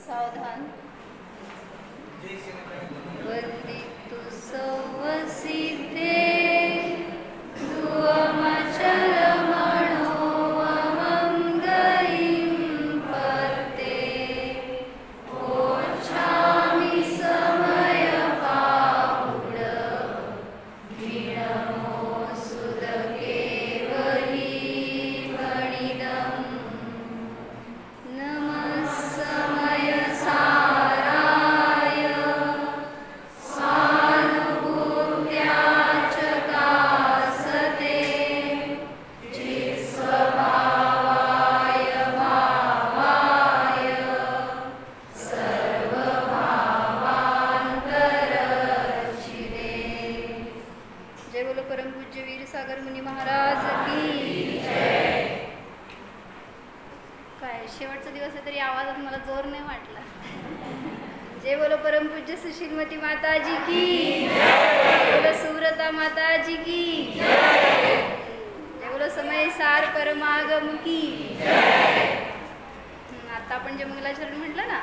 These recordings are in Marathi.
सावधान. वन्दितु सौवसिते सुशीलमती माता जी की बोलो, सुव्रता माता जी की बोलो, समय सार परमागम की. आता आपण जे मंगलाचरण म्हटलं ना,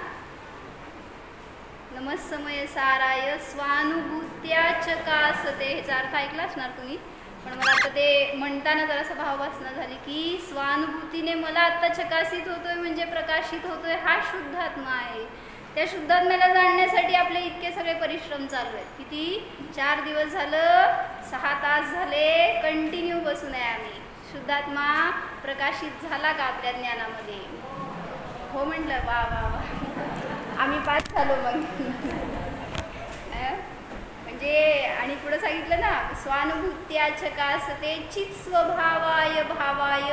नमस्समय साराय स्वानुभूत्या चकासते, ह्याचा अर्थ ऐकला असणार तुम्ही, पण मला आता ते म्हणताना जरासा भाववासना झाली की स्वानुभूतीने मला आता चकासित होतोय म्हणजे प्रकाशित होतोय हा शुद्ध आत्मा आहे. त्या शुद्धात्म्याला जाणण्यासाठी आपले इतके सगळे परिश्रम चालू आहेत. किती 4 दिवस झालं, 6 तास झाले कंटिन्यू बसून आहे आम्ही. शुद्धात्मा प्रकाशित झाला का आपल्या ज्ञानामध्ये? हो म्हटलं. वा वा वा, आम्ही पास झालो मग. म्हणजे आणि पुढे सांगितलं ना, स्वानुभूत्या चकासते चित स्वभावाय भावाय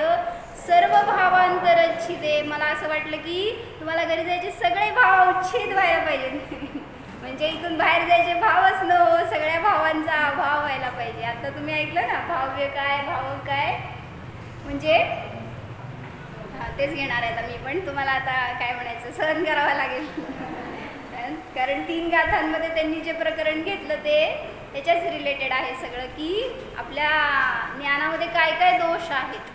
सर्व भावांतरच्छिदे. मला असं वाटलं की तुम्हाला घरी जायचे सगळे भाव उच्छेद व्हायला पाहिजे. म्हणजे इथून बाहेर जायचे भावच न हो, सगळ्या भावांचा अभाव व्हायला पाहिजे. आता तुम्ही ऐकलं ना, भाव्य काय भाव काय, म्हणजे तेच घेणार आहे आता मी पण. तुम्हाला आता काय म्हणायचं, सहन करावं लागेल. कारण 3 गाथांमध्ये त्यांनी जे प्रकरण घेतलं ते त्याच्याच रिलेटेड आहे सगळं, की आपल्या ज्ञानामध्ये काय काय दोष आहेत.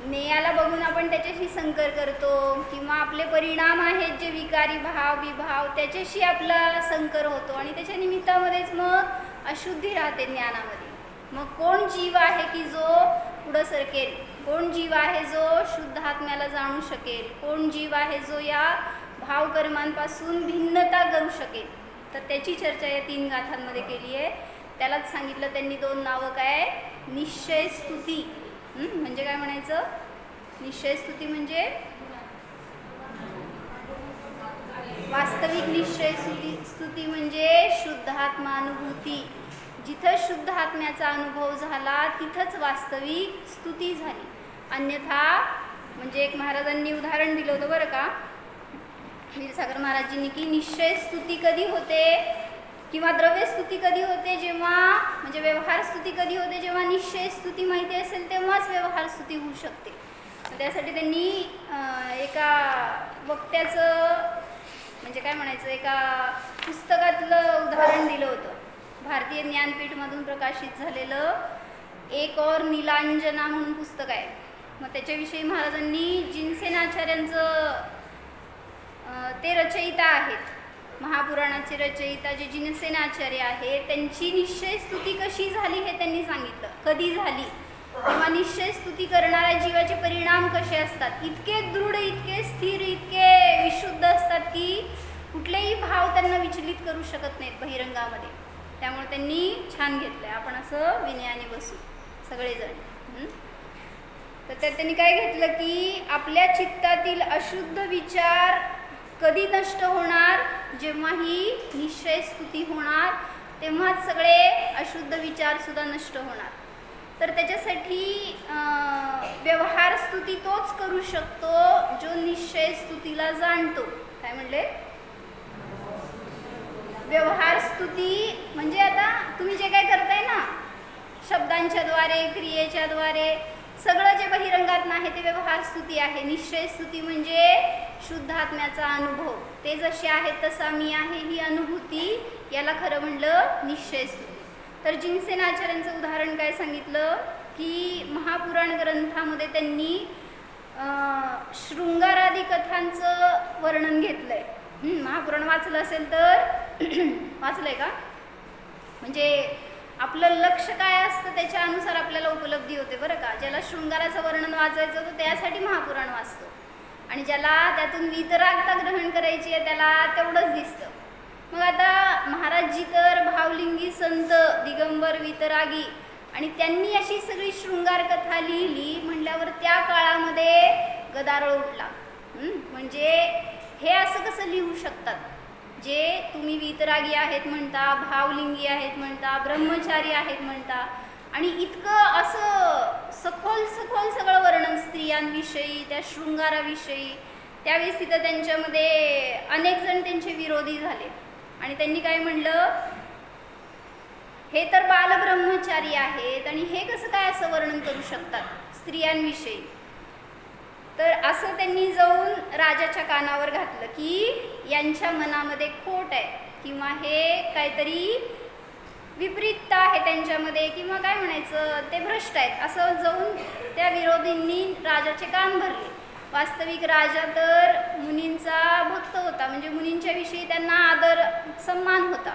ज्ञेयाला बघून आपण त्याच्याशी संकर करतो, किंवा आपले परिणाम आहेत जे विकारी भाव विभाव त्याच्याशी आपला संकर होतो, आणि त्याच्या निमित्तामध्येच मग अशुद्धी राहते ज्ञानामध्ये. मग कोण जीव आहे की जो पुढं सरकेल? कोण जीव आहे जो शुद्ध आत्म्याला जाणू शकेल? कोण जीव आहे जो या भावकर्मांपासून भिन्नता करू शकेल? तर त्याची चर्चा या 3 गाथांमध्ये केली आहे. त्यालाच सांगितलं त्यांनी 2 नावं, काय? निश्चय स्तुती. म्हणजे काय म्हणायचं? निश्चय स्तुती म्हणजे वास्तविक निश्चय स्तुती म्हणजे शुद्धात्मानुभूती. जिथं शुद्ध आत्म्याचा अनुभव झाला तिथंच वास्तविक स्तुती झाली. अन्यथा म्हणजे एक महाराजांनी उदाहरण दिलं होतं बरं का, क्षीरसागर महाराजांनी, की निश्चय स्तुती कधी होते किंवा द्रव्य स्तुती कधी होते, जेव्हा म्हणजे व्यवहार स्तुती कधी होते, जेव्हा निश्चय स्तुती माहिती असेल तेव्हाच व्यवहार स्तुती होऊ शकते. त्यासाठी त्यांनी एका वक्त्याचं म्हणजे काय म्हणायचं, एका पुस्तकातलं उदाहरण दिलं होतं. भारतीय ज्ञानपीठमधून प्रकाशित झालेलं एक और नीलांजना म्हणून पुस्तक आहे. मग त्याच्याविषयी महाराजांनी जिनसेनाचार्यांचं ते रचयिता आहेत, महापुराणाचे रचयिता जे जिनसेनाचार्य आहे, त्यांची निश्चय स्तुती कशी झाली हे त्यांनी सांगितलं. कधी झाली, तेव्हा निश्चय स्तुती करणाऱ्या जीवाचे परिणाम कसे असतात. इतके दृढ, इतके स्थिर, इतके विशुद्ध असतात की कुठलेही भाव त्यांना विचलित करू शकत नाहीत बहिरंगामध्ये. त्यामुळे त्यांनी छान घेतलंय. आपण असं विनयाने बसू सगळेजण. तर त्यात त्यांनी काय घेतलं की आपल्या चित्तातील अशुद्ध विचार कधी नष्ट होणार, जेव्हा ही निश्चय स्तुती होणार तेव्हाच सगळे अशुद्ध विचार सुद्धा नष्ट होणार. तर त्याच्यासाठी व्यवहार स्तुती तोच करू शकतो जो निश्चय स्तुतीला जाणतो. काय म्हणले? व्यवहार स्तुती म्हणजे आता तुम्ही जे काय करताय ना, शब्दांच्या द्वारे, क्रियेच्या द्वारे सगळं जे बहिरंगात नाही ते व्यवहार स्तुती आहे. निश्चय स्तुती म्हणजे शुद्ध आत्म्याचा अनुभव, ते जसे आहेत तसा मी आहे ही अनुभूती, याला खरं म्हणलं निश्चय स्तुती. तर जिनसेनाचार्यांचं उदाहरण काय सांगितलं की महापुराण ग्रंथामध्ये त्यांनी शृंगारादी कथांचं वर्णन घेतलंय. महापुराण वाचलं असेल तर वाचलंय का? म्हणजे आपलं लक्ष काय असतं त्याच्या अनुसार आपल्याला उपलब्धी होते बरं का. ज्याला शृंगाराचं वर्णन वाचायचं होतं त्यासाठी महापुराण वाचतो, आणि ज्याला त्यातून वीतरागता ग्रहण करायची आहे त्याला तेवढंच दिसतं. मग आता महाराजजी तर भावलिंगी संत, दिगंबर, वीतरागी, आणि त्यांनी अशी सगळी शृंगार कथा लिहिली म्हटल्यावर त्या काळामध्ये गदारोळ उठला. म्हणजे हे असं कसं लिहू शकतात, जे तुम्ही वीतरागी आहेत म्हणता, भावलिंगी आहेत म्हणता, ब्रह्मचारी आहेत म्हणता, आणि इतकं असं सखोल सखोल सगळं वर्णन स्त्रियांविषयी, त्या शृंगाराविषयी. त्यावेळेस तिथं त्यांच्यामध्ये अनेक जण त्यांचे विरोधी झाले, आणि त्यांनी काय म्हणलं, हे तर बालब्रह्मचारी आहेत आणि हे कसं काय असं वर्णन करू शकतात स्त्रियांविषयी. तर असं त्यांनी जाऊन राजाच्या कानावर घातलं की यांच्या मनामध्ये खोट आहे, किंवा हे काहीतरी विपरीतता आहे त्यांच्यामध्ये, किंवा काय म्हणायचं ते भ्रष्ट आहेत, असं जाऊन त्या विरोधींनी राजाचे कान भरले. वास्तविक राजा तर मुनींचा भक्त होता, म्हणजे मुनींच्या विषयी त्यांना आदर सन्मान होता.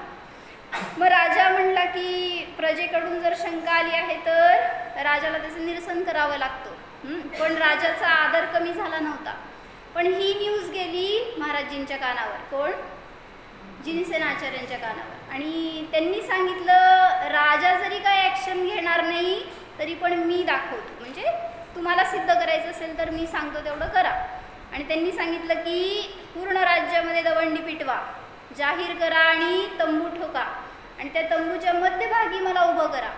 मग राजा म्हणला की प्रजेकडून जर शंका आली आहे तर राजाला त्याचं निरसन करावं लागतं. पण राजाचा आदर कमी झाला नव्हता. पण ही न्यूज गेली महाराजजींच्या कानावर, कोण, जिनसेन आचार्यांच्या कानावर, आणि त्यांनी सांगितलं राजा जरी काय ॲक्शन घेणार नाही तरी पण मी दाखवतो, म्हणजे तुम्हाला सिद्ध करायचं असेल तर मी सांगतो तेवढं करा. आणि त्यांनी सांगितलं की पूर्ण राज्यामध्ये दवंडी पिटवा, जाहीर करा आणि तंबू ठोका, आणि त्या तंबूच्या मध्यभागी मला उभं करा,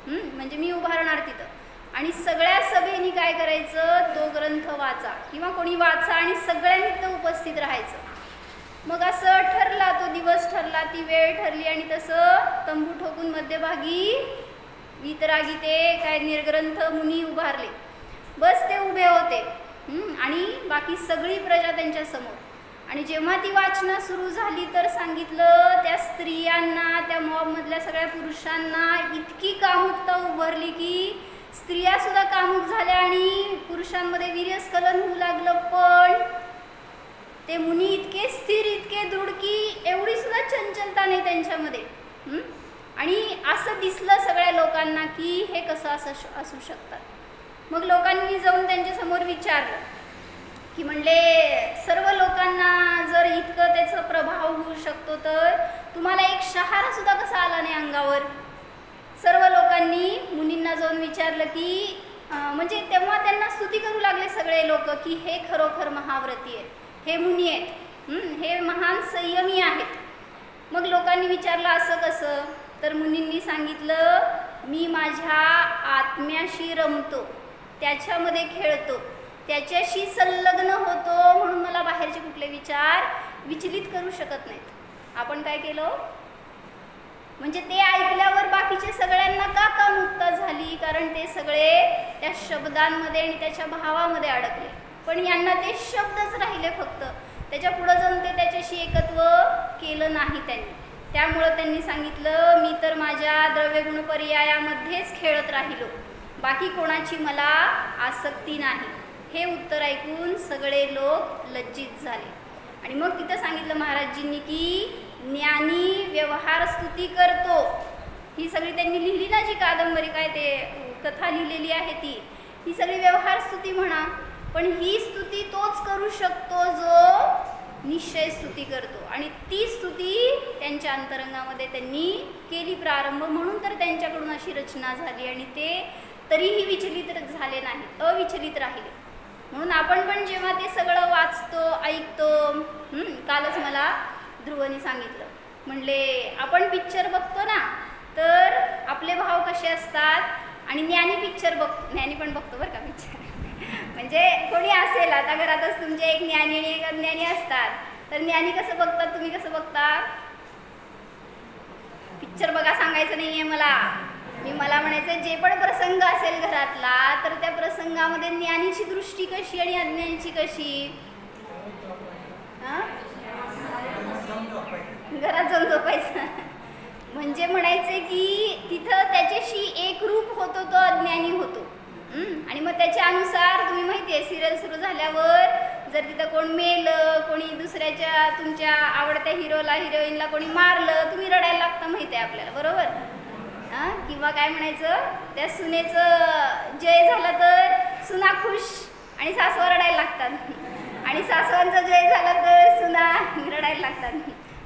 म्हणजे मी उभारणार तिथं. आणि सगळ्या सभेनी काय करायचं, तो ग्रंथ वाचा किंवा कोणी वाचा, आणि सगळ्यांनी तिथं उपस्थित राहायचं. मग असं ठरला, तो दिवस ठरला, ती वेळ ठरली, आणि तसं तंबू ठोकून मध्यभागी वीतरागी ते काय निर्ग्रंथ मुनी उभारले. बस ते उभे होते, आणि बाकी सगळी प्रजा त्यांच्या समोर. आणि जेव्हा ती वाचना सुरू झाली तर सांगितलं त्या स्त्रियांना, त्या मॉबमधल्या सगळ्या पुरुषांना इतकी कामुकता उभारली की स्त्रियासुद्धा कामुक झाल्या आणि पुरुषांमध्ये वीर्यस्खलन होऊ लागलं. पण ते मुनी इतके स्थिर, इतके दृढ की एवढी सुद्धा चंचलता नाही त्यांच्यामध्ये. आणि असं दिसलं सगळ्या लोकांना की हे कसं असू शकतात. मग लोकांनी जाऊन त्यांच्यासमोर विचारलं की म्हणले सर्व लोकांना जर इतकं त्याचा प्रभाव होऊ शकतो तर तुम्हाला एक शहारा सुद्धा कसा आला नाही अंगावर. सर्व लोकांनी मुनींना जाऊन विचारलं की म्हणजे तेव्हा त्यांना स्तुती करू लागले सगळे लोक की हे खरोखर महाव्रती आहेत, हे मुनी आहेत, हे महान संयमी आहेत. मग लोकांनी विचारलं असं कसं, तर मुनींनी सांगितलं मी माझ्या आत्म्याशी रमतो, त्याच्यामध्ये खेळतो, त्याच्याशी संलग्न होतो, म्हणून मला बाहेरचे कुठले विचार विचलित करू शकत नाहीत. आपण काय केलं, म्हणजे ते ऐकल्यावर बाकीचे सगळ्यांना का कामुकता झाली, कारण ते सगळे त्या शब्दांमध्ये आणि त्याच्या भावामध्ये अडकले. पण यांना ते शब्दच राहिले फक्त, त्याच्या पुढे जाऊन ते त्याच्याशी एकत्व केलं नाही त्यांनी. त्यामुळं त्यांनी सांगितलं मी तर माझ्या द्रव्यगुण पर्यायामध्येच खेळत राहिलो, बाकी कोणाची मला आसक्ती नाही. हे उत्तर ऐकून सगळे लोक लज्जित झाले. आणि मग तिथं सांगितलं महाराजजींनी की ज्ञानी व्यवहार स्तुती करतो. ही सगळी त्यांनी लिहिली ना जी कादंबरी, काय ते कथा लिहिलेली आहे ही सगळी व्यवहार स्तुती म्हणा. पण ही स्तुती तोच करू शकतो जो निश्चय स्तुती करतो. आणि ती स्तुती त्यांच्या अंतरंगामध्ये त्यांनी केली प्रारंभ, म्हणून तर त्यांच्याकडून अशी रचना झाली. आणि ते तरीही विचलित झाले नाहीत, अविचलित राहिले. म्हणून आपण पण जेव्हा ते सगळं वाचतो, ऐकतो, कालच मला ध्रुवनी सांगितलं, म्हणले आपण पिक्चर बघतो ना तर आपले भाव कसे असतात, आणि ज्ञानी पिक्चर बघतो, ज्ञानी पण बघतो बरं का पिक्चर. म्हणजे कोणी असेल आता घरातच तुमचे एक ज्ञानी आणि एक अज्ञानी असतात, तर ज्ञानी कसं बघतात, तुम्ही कसं बघता. पिक्चर बघा सांगायचं नाही आहे मला म्हणायचं जे पण प्रसंग असेल घरातला तर त्या प्रसंगामध्ये ज्ञानीची दृष्टी कशी आणि अज्ञानीची कशी. घरात जाऊन झोपायचं म्हणजे म्हणायचे की तिथं त्याच्याशी एक रूप होतो, तो अज्ञानी होतो. आणि मग त्याच्या अनुसार तुम्ही माहिती आहे सिरियल सुरू झाल्यावर जर तिथं कोण मेलं, कोणी दुसऱ्याच्या तुमच्या आवडत्या हिरोला हिरोईनला कोणी मारलं, तुम्ही रडायला लागता, माहिती आहे आपल्याला, बरोबर. किंवा काय म्हणायचं, त्या सुनेचं जय झालं तर सुना खुश आणि सासवा रडायला लागतात, आणि सासवांचा जय झाला तर सुना रडायला लागतात.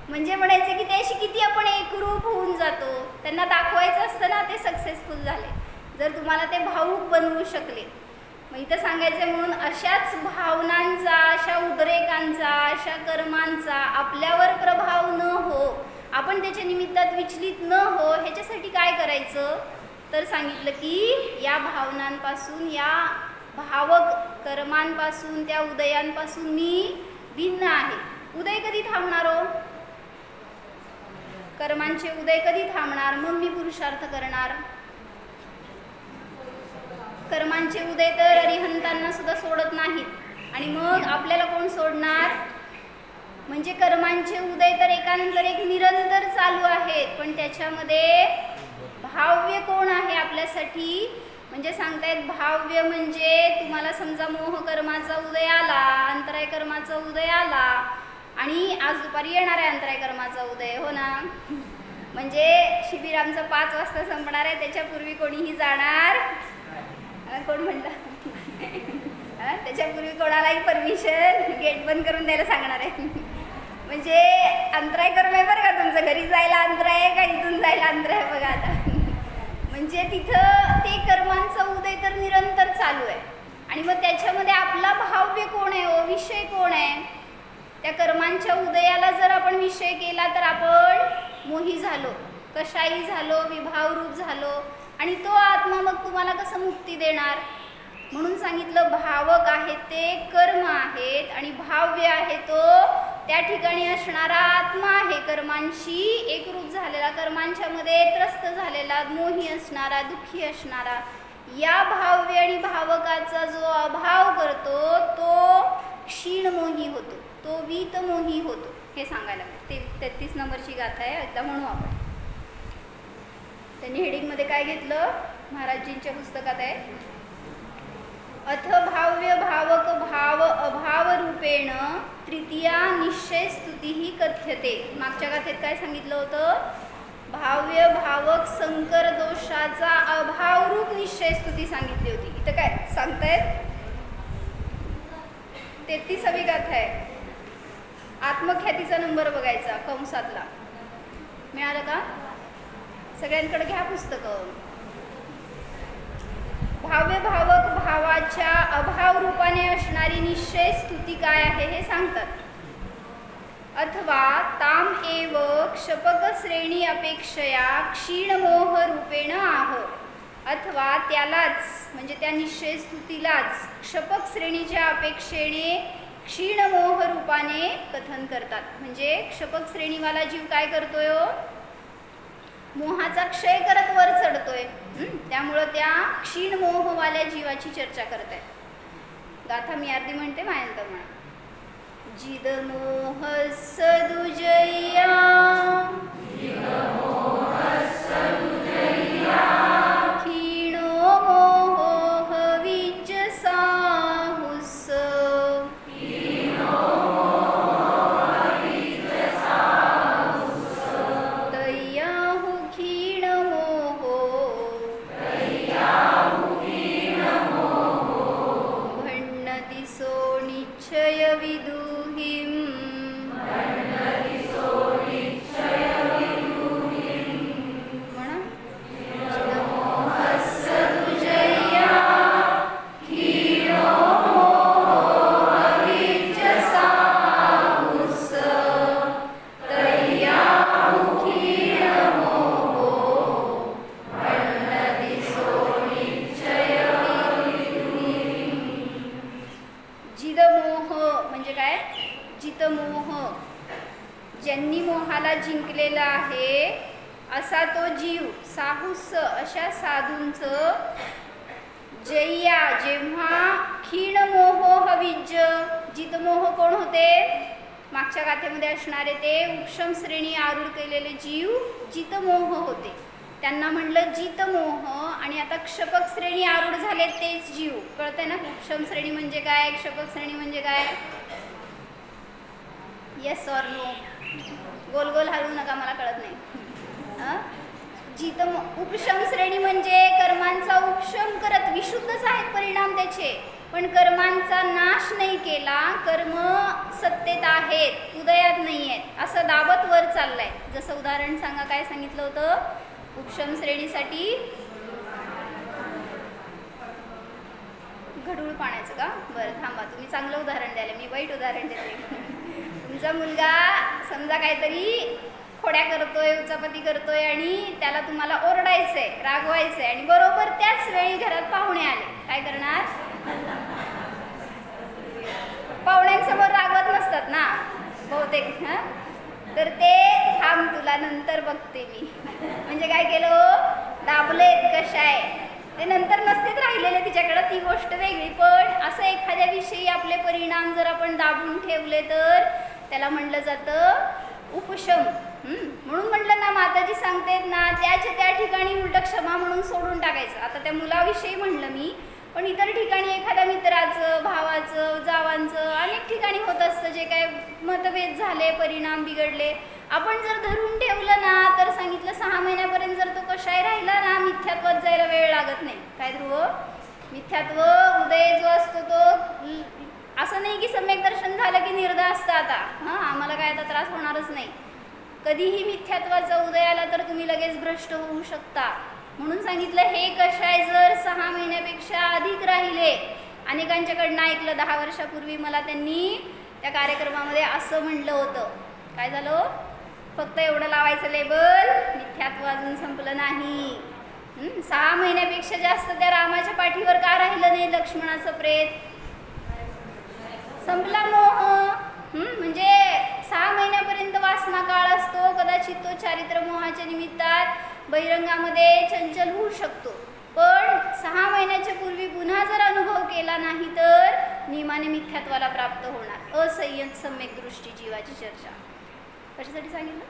म्हणजे म्हणायचं की त्याशी किती आपण एकरूप होऊन जातो, त्यांना दाखवायचं असतं ना ते सक्सेसफुल झाले, जर तुम्हाला ते भावूक बनवू शकले. मग इथं सांगायचं म्हणून अशाच भावनांचा, अशा उद्रेकांचा, अशा कर्मांचा आपल्यावर प्रभाव न हो, आपण त्याच्या निमित्तात विचलित न हो, ह्याच्यासाठी काय करायचं तर सांगितलं की या भावनांपासून, या भावक कर्मांपासून, त्या उदयांपासून मी भिन्न आहे. उदय कधी थांबणार हो? कर्मांचे उदय कधी थांबणार? मग मी पुरुषार्थ करणार. कर्मांचे उदय तर अरिहंतांना सुद्धा सोडत नाहीत, आणि मग आपल्याला कोण सोडणार? म्हणजे कर्मांचे उदय तर एकानंतर एक निरंतर चालू आहेत, पण त्याच्यामध्ये भाव्य कोण आहे आपल्यासाठी? म्हणजे सांगतायत भाव्य म्हणजे तुम्हाला समजा मोह कर्माचा उदय आला, अंतराय कर्माचा उदय आला, आणि आज दुपारी येणार आहे अंतराय कर्माचा उदय, हो ना. म्हणजे शिबिर आमचं 5 वाजता संपणार आहे, त्याच्यापूर्वी कोणीही जाणार, कोण म्हणलं त्याच्यापूर्वी कोणालाही परमिशन गेट बंद करून द्यायला सांगणार आहे. म्हणजे अंतराय कर्म आहे बरं का तुमचं, घरी जायला अंतराय आहे का इथून जायला अंतराय आहे बघा आता. म्हणजे तिथं ते कर्मांचा उदय तर निरंतर चालू आहे, आणि मग त्याच्यामध्ये आपला भाव्य कोण आहे हो, विषय कोण आहे? त्या कर्मांच्या उदयाला जर आपण विषय केला तर आपण मोही झालो, कशाही झालो, विभावरूप झालो, आणि तो आत्मा मग तुम्हाला कसं मुक्ती देणार? म्हणून सांगितलं भावक आहेत ते कर्म आहेत, आणि भाव्य आहे तो त्या ठिकाणी असणारा आत्मा आहे, कर्मांशी एकरूप झालेला, कर्मांच्या मध्ये त्रस्त झालेला, मोही असणारा, दुःखी असणारा. या भाव्य आणि भावकाचा जो अभाव करतो तो क्षीणमोही होतो, तो वीतमोही होतो. हे सांगायला ते 33 नंबरची गाथा आहे, एकदा म्हणू आपण. त्यांनी हेडिंगमध्ये काय घेतलं, महाराजजींच्या पुस्तकात आहे, अथ भाव्य भावक भाव अभाव रूपेण तृतीया निश्चय स्तुती ही कथ्यते. मागच्या गाथेत काय सांगितलं होतं? भाव्य भावक संकर दोषाचा अभावरूप निश्चय स्तुती सांगितली होती. इथं काय सांगतायत? 33वी गाथा आहे, आत्मख्यातीचा नंबर बघायचा कंसातला. मिळालं का? सगळ्यांकडे घ्या पुस्तकं. भाव्य भावक भावाच्या अभाव रूपाने असणारी निश्चय स्तुती काय आहे हे सांगतात. अथवा ताम एव क्षपक श्रेणी अपेक्षया क्षीणमोह रूपेण आह. अथवा त्यालाच म्हणजे त्या निश्चय स्तुतीलाच क्षपक श्रेणीच्या अपेक्षेने क्षीणमोह रूपाने कथन करतात. म्हणजे क्षपक श्रेणीवाला जीव काय करतोय हो? मोहाचा क्षय करत वर चढतोय. त्यामुळं त्या क्षीण मोहवाल्या जीवाची चर्चा करत आहे. गाथा मी अर्धी म्हणते, मायंत म्हणा. जिद मोह सदुजया क्षीणो मोह विज साहुस तय्याहु क्षीण मोहो भण्णदिसो निश्चय विदुहिं ज्यांनी मोहाला जिंकलेला आहे असा तो जीव साहुस अशा साधूंचं जय्या जेव्हा क्षीण मोह हविज. जितमोह कोण होते? मागच्या गाथेमध्ये असणारे ते उपशम श्रेणी आरूढ केलेले जीव जितमोह होते. त्यांना म्हणलं जितमोह. आणि आता क्षपक श्रेणी आरूढ झाले तेच जीव. कळतंय ना? उपशम श्रेणी म्हणजे काय, क्षपक श्रेणी म्हणजे काय? Yes or no? गोल गोल हलवू नका, मला कळत नाही. जिथं उपशम श्रेणी म्हणजे कर्मांचा उपशम करत, विशुद्धच आहेत परिणाम त्याचे, पण कर्मांचा नाश नाही केला. कर्म सत्तेत आहेत, उदयात नाही आहेत, असं दाबत वर चाललंय. जसं उदाहरण सांगा, काय सांगितलं होतं उपशम श्रेणीसाठी? गढूळ पाण्याचं का? बरं थांबा, तुम्ही चांगलं उदाहरण द्यायला, मी वाईट उदाहरण देते. तुमचा मुलगा समजा काहीतरी खोड्या करतोय, उचापती करतोय आणि त्याला तुम्हाला ओरडायचंय, रागवायचंय आणि बरोबर त्याच वेळी घरात पाहुणे आले, काय करणार? पाहुण्यांसमोर रागवत नसतात ना बहुतेक, तर ते थांब तुला नंतर बघते मी, म्हणजे काय केलं? दाबलेत. कशाय ते नंतर नसतेच राहिलेले तिच्याकडे, ती गोष्ट वेगळी. पण असं एखाद्या विषयी आपले परिणाम जर आपण दाबून ठेवले तर त्याला म्हटलं जातं उपशम. म्हणून म्हटलं ना, माताजी सांगतेत ना, त्या ठिकाणी उलट क्षमा म्हणून सोडून टाकायचं. आता त्या मुलाविषयी म्हणलं मी, पण इतर ठिकाणी एखाद्या मित्राचं, भावाचं, जावांचं अनेक ठिकाणी होत असतं, जे काय मतभेद झाले, परिणाम बिघडले, आपण जर धरून ठेवलं ना, तर सांगितलं 6 महिन्यापर्यंत जर तो कशाही राहिला ना, मिथ्यात्वात जायला वेळ लागत नाही. काय ध्रुव? मिथ्यात्व उदय जो असतो तो असं नाही की सम्यक दर्शन झालं की निर्धार असतं आता, आम्हाला काय आता त्रास होणारच नाही. कधीही मिथ्यात्वाचा उदय आला तर तुम्ही लगेच भ्रष्ट होऊ शकता. म्हणून सांगितलं हे कशाय जर 6 महिन्यापेक्षा अधिक राहिले. अनेकांच्याकडनं ऐकलं, 10 वर्षापूर्वी मला त्यांनी त्या कार्यक्रमामध्ये असं म्हणलं होतं. काय झालं? फक्त एवढं लावायचं लेबल, मिथ्यात्व अजून संपलं नाही. 6 महिन्यापेक्षा जास्त त्या रामाच्या पाठीवर का राहिलं नाही लक्ष्मणाचं प्रेत? संपला मोह. म्हणजे 6 महिन्यापर्यंत वासना काळ असतो, कदाचित तो चारित्र मोहाच्या निमित्तात बहिरंगामध्ये चंचल होऊ शकतो, पण 6 महिन्याच्या पूर्वी पुन्हा जर अनुभव केला नाही तर नियमाने मिथ्यात्वाला प्राप्त होणार. असंयत सम्यक दृष्टी जीवाची चर्चा कशासाठी सांगितलं?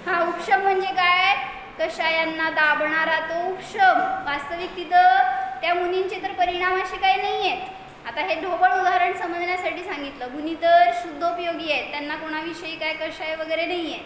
हा उपशम म्हणजे काय? कषायांना दाबणारा तो उपशम. वास्तविक तिथं त्या मुनींचे तर परिणाम असे काही नाही आहेत. आता हे ढोबळ उदाहरण समजण्यासाठी सांगितलं. मुनी तर शुद्धोपयोगी आहेत, त्यांना कोणाविषयी काय कषाय वगैरे नाही आहे,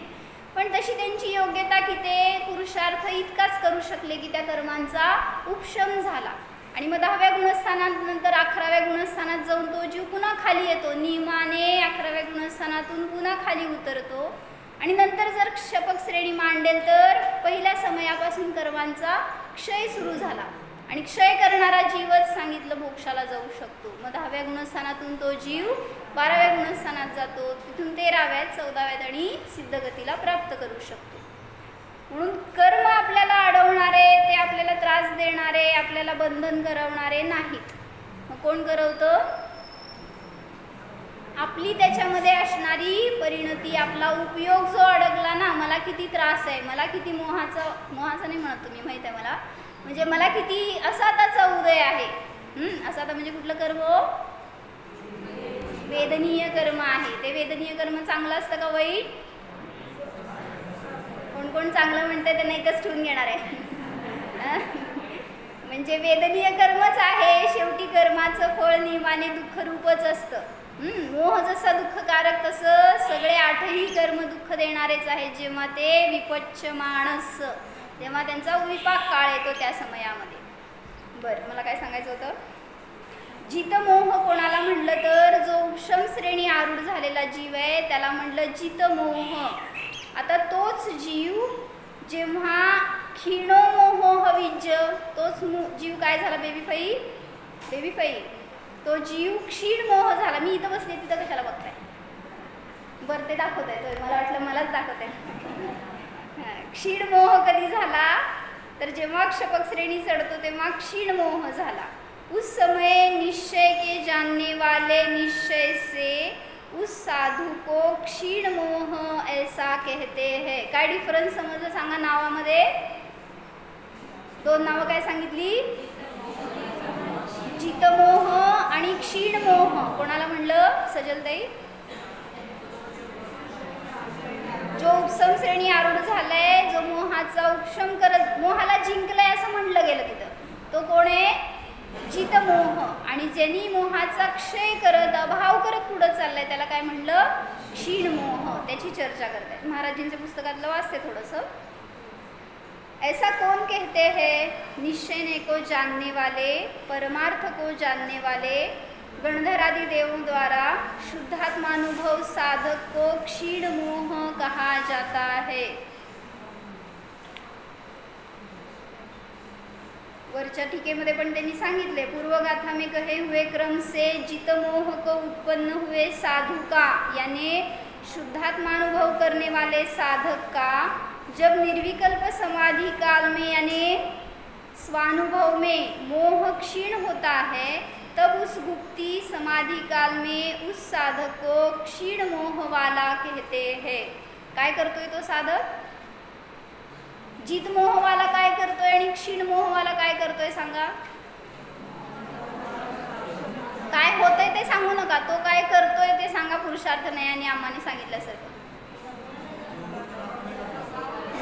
पण तशी त्यांची योग्यता की ते पुरुषार्थ इतकाच करू शकले की त्या कर्मांचा उपशम झाला. आणि मग 10व्या गुणस्थानानंतर 11व्या गुणस्थानात जाऊन तो जीव पुन्हा खाली येतो, नियमाने 11व्या गुणस्थानातून पुन्हा खाली उतरतो. आणि नंतर जर क्षपक श्रेणी मांडेल तर पहिल्या समयापासून कर्मांचा क्षय सुरू झाला आणि क्षय करणारा जीवच सांगितलं मोक्षाला जाऊ शकतो. मग 10व्या गुणस्थानातून तो जीव 12व्या गुणस्थानात जातो, तिथून 13व्यात 14व्यात आणि सिद्धगतीला प्राप्त करू शकतो. म्हणून कर्म आपल्याला अडवणारे, ते आपल्याला त्रास देणारे, आपल्याला बंधन करवणारे नाहीत. मग कोण करवतं? आपली त्याच्यामध्ये असणारी परिणती, आपला उपयोग जो अडकला ना, मला किती त्रास आहे, मला किती मोहाचा नाही म्हणत तुम्ही, माहीत आहे मला, म्हणजे मला किती असाताचा उदय आहे. असाता म्हणजे कुठलं कर्म? वेदनीय कर्म आहे. ते वेदनीय कर्म चांगलं असतं का वाईट? कोण कोण चांगलं म्हणते त्यांना इथंच ठेवून घेणार आहे. म्हणजे वेदनीय कर्मच आहे. शेवटी कर्माचं फळ नियमाने दुःखरूपच असतं. मोह जसा दुःखकारक तसं सगळे 8ही कर्म दुःख देणारेच आहेत. जेव्हा ते विपच्च माणस, तेव्हा त्यांचा विपाक काळ येतो त्या समयामध्ये. बरं, मला काय सांगायचं होतं? जितमोह कोणाला म्हटलं तर जो उपशम श्रेणी आरूढ झालेला जीव आहे त्याला म्हटलं जितमोह. आता तोच जीव जेव्हा क्षीणोमोह हविज्ज, तोच जीव काय झाला? बेबीफाई तो जीव क्षीण मोह झाला. मी इथं बसले, तिथं कशाला बघताय? बरं, ते दाखवताय तो, मला वाटलं मलाच दाखवताय. क्षीण मोह कधी झाला? तर जेव्हा क्षपक श्रेणी चढतो तेव्हा क्षीण मोह झाला. उस समय निश्चय के जानने वाले निश्चय से उस साधू को क्षीण मोह ऐसा कहते हैं. काय डिफरन्स समजलं सांगा नावामध्ये? 2 नावं काय सांगितली? जितमोह आणि क्षीण मोह. कोणाला म्हणलं सजलताई? जो उपशम श्रेणी आरूढ झालाय, जो मोहाचा उपशम करत मोहाला जिंकलाय असं म्हटलं गेलं तिथं, तो कोण आहे? जितमोह, आणि ज्यांनी मोहाचा क्षय करत अभाव करत पुढं चाललाय त्याला काय म्हणलं? क्षीणमोह. त्याची चर्चा करतायत. महाराजांच्या पुस्तकातलं वाचते थोडंसं. ऐसा कौन कहते हैं निश्चय को जानने वाले, परमार्थ को जानने वाले, गणधरादि देवों द्वारा शुद्धात्मानुभव साधक को क्षीण मोह कहा जाता है. वरच्या टीकेमध्ये पण त्यांनी सांगितले, पूर्वगाथा में कहे हुए क्रम से जितमोह को उत्पन्न हुए साधु का, यानी शुद्धात्मानुभव करने वाले साधक का जब निर्विकल्प समाधि काल में यानी स्वानुभव में मोह क्षीण होता है, तब उस गुप्ती समाधि काल में उस साधक को क्षीण मोह वाला कहते हैं. काय करतोय तो साधक? जित मोहवाला काय करतोय आणि क्षीण मोहवाला काय करतोय सांगा? काय होतंय ते सांगू नका, तो काय करतोय ते सांगा. पुरुषार्थ नाही आणि आम्हाने सांगितल्यासारखं.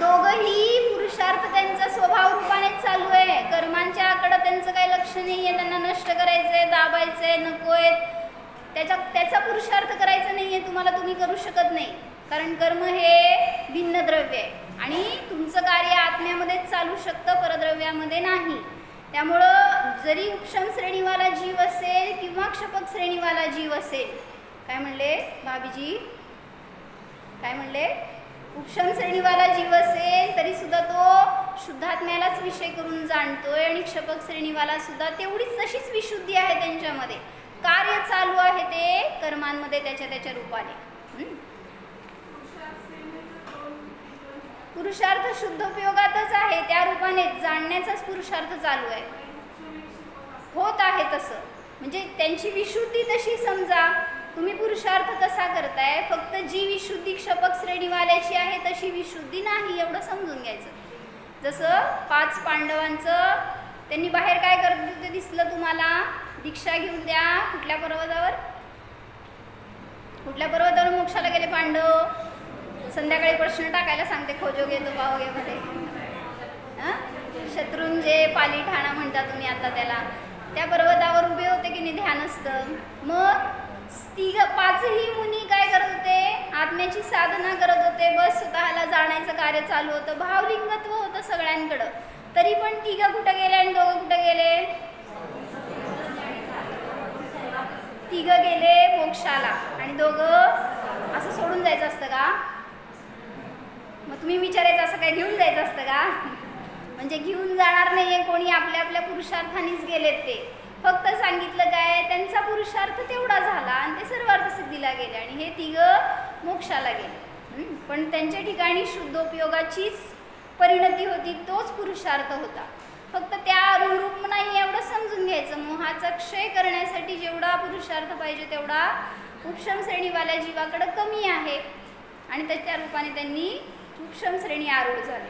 दोघंही पुरुषार्थ त्यांचा स्वभाव रूपानेच चालू आहे. कर्मांच्याकडे त्यांचं काही लक्ष नाहीये. त्यांना नष्ट करायचंय, दाबायचंय, नकोय, त्याचा पुरुषार्थ करायचा नाहीये तुम्हाला. तुम्ही करू शकत नाही, कारण कर्म हे भिन्न द्रव्य आहे आणि तुमचं कार्य आत्म्यामध्येच चालू शकतं, परद्रव्यामध्ये नाही. त्यामुळं जरी उपशम श्रेणीवाला जीव असेल किंवा क्षपक श्रेणीवाला जीव असेल, काय म्हणले भाभीजी? काय म्हणले? उपशम श्रेणीवाला जीव असेल तरी सुद्धा तो शुद्धात्म्यालाच विषय करून जाणतोय आणि क्षपक श्रेणीवाला सुद्धा तेवढीच तशीच विशुद्धी आहे त्यांच्यामध्ये. कार्य चालू आहे ते कर्मांमध्ये त्याच्या रूपाने. पुरुषार्थ शुद्धोपयोगातच आहे, त्या रूपाने जाणण्याचाच पुरुषार्थ चालू आहे, होत आहे तसं. म्हणजे त्यांची विशुद्धी तशी समजा. तुम्ही पुरुषार्थ कसा करताय? फक्त जी विशुद्धी क्षपक श्रेणीवाल्याची आहे तशी विशुद्धी नाही, एवढं समजून घ्यायचं. जसं 5 पांडवांचं त्यांनी बाहेर काय करत होते दिसलं तुम्हाला? दीक्षा घेऊन द्या. कुठल्या पर्वतावर मोक्षाला गेले पांडव? संध्याकाळी प्रश्न टाकायला सांगते खोजोगे तो पाहोगे मध्ये. शत्रुंजय पालीठाणा म्हणता तुम्ही आता त्याला. त्या पर्वतावर उभे होते की नाही ध्यानस्थ. मग 5ही मुनी काय करत होते? आत्म्याची साधना करत होते. बस स्वतःला जाण्याचं कार्य चालू होतं. भावलिंगत्व होतं सगळ्यांकडं. तरी पण 3 कुठं गेले आणि 2 कुठं गेले? 3 गेले मोक्षाला आणि 2 असं सोडून जायचं असतं का? मग तुम्ही विचारायचं असं काय घेऊन जायचं असतं का? म्हणजे घेऊन जाणार नाहीये कोणी, आपल्या आपल्या पुरुषार्थानेच गेलेत ते. फक्त सांगितलं काय? त्यांचा पुरुषार्थ तेवढा झाला आणि ते सर्वार्थ सिद्धीला गेले आणि हे 3 मोक्षाला गेले. पण त्यांच्या ठिकाणी शुद्धोपयोगाचीच परिणती होती, तोच पुरुषार्थ होता. फक्त त्या अनुरूप नाही एवढं समजून घ्यायचं. मोहाचा क्षय करण्यासाठी जेवढा पुरुषार्थ पाहिजे तेवढा उपशम श्रेणीवाल्या जीवाकडे कमी आहे आणि त्याच्या रूपाने त्यांनी उपशम श्रेणी आरूढ झाले.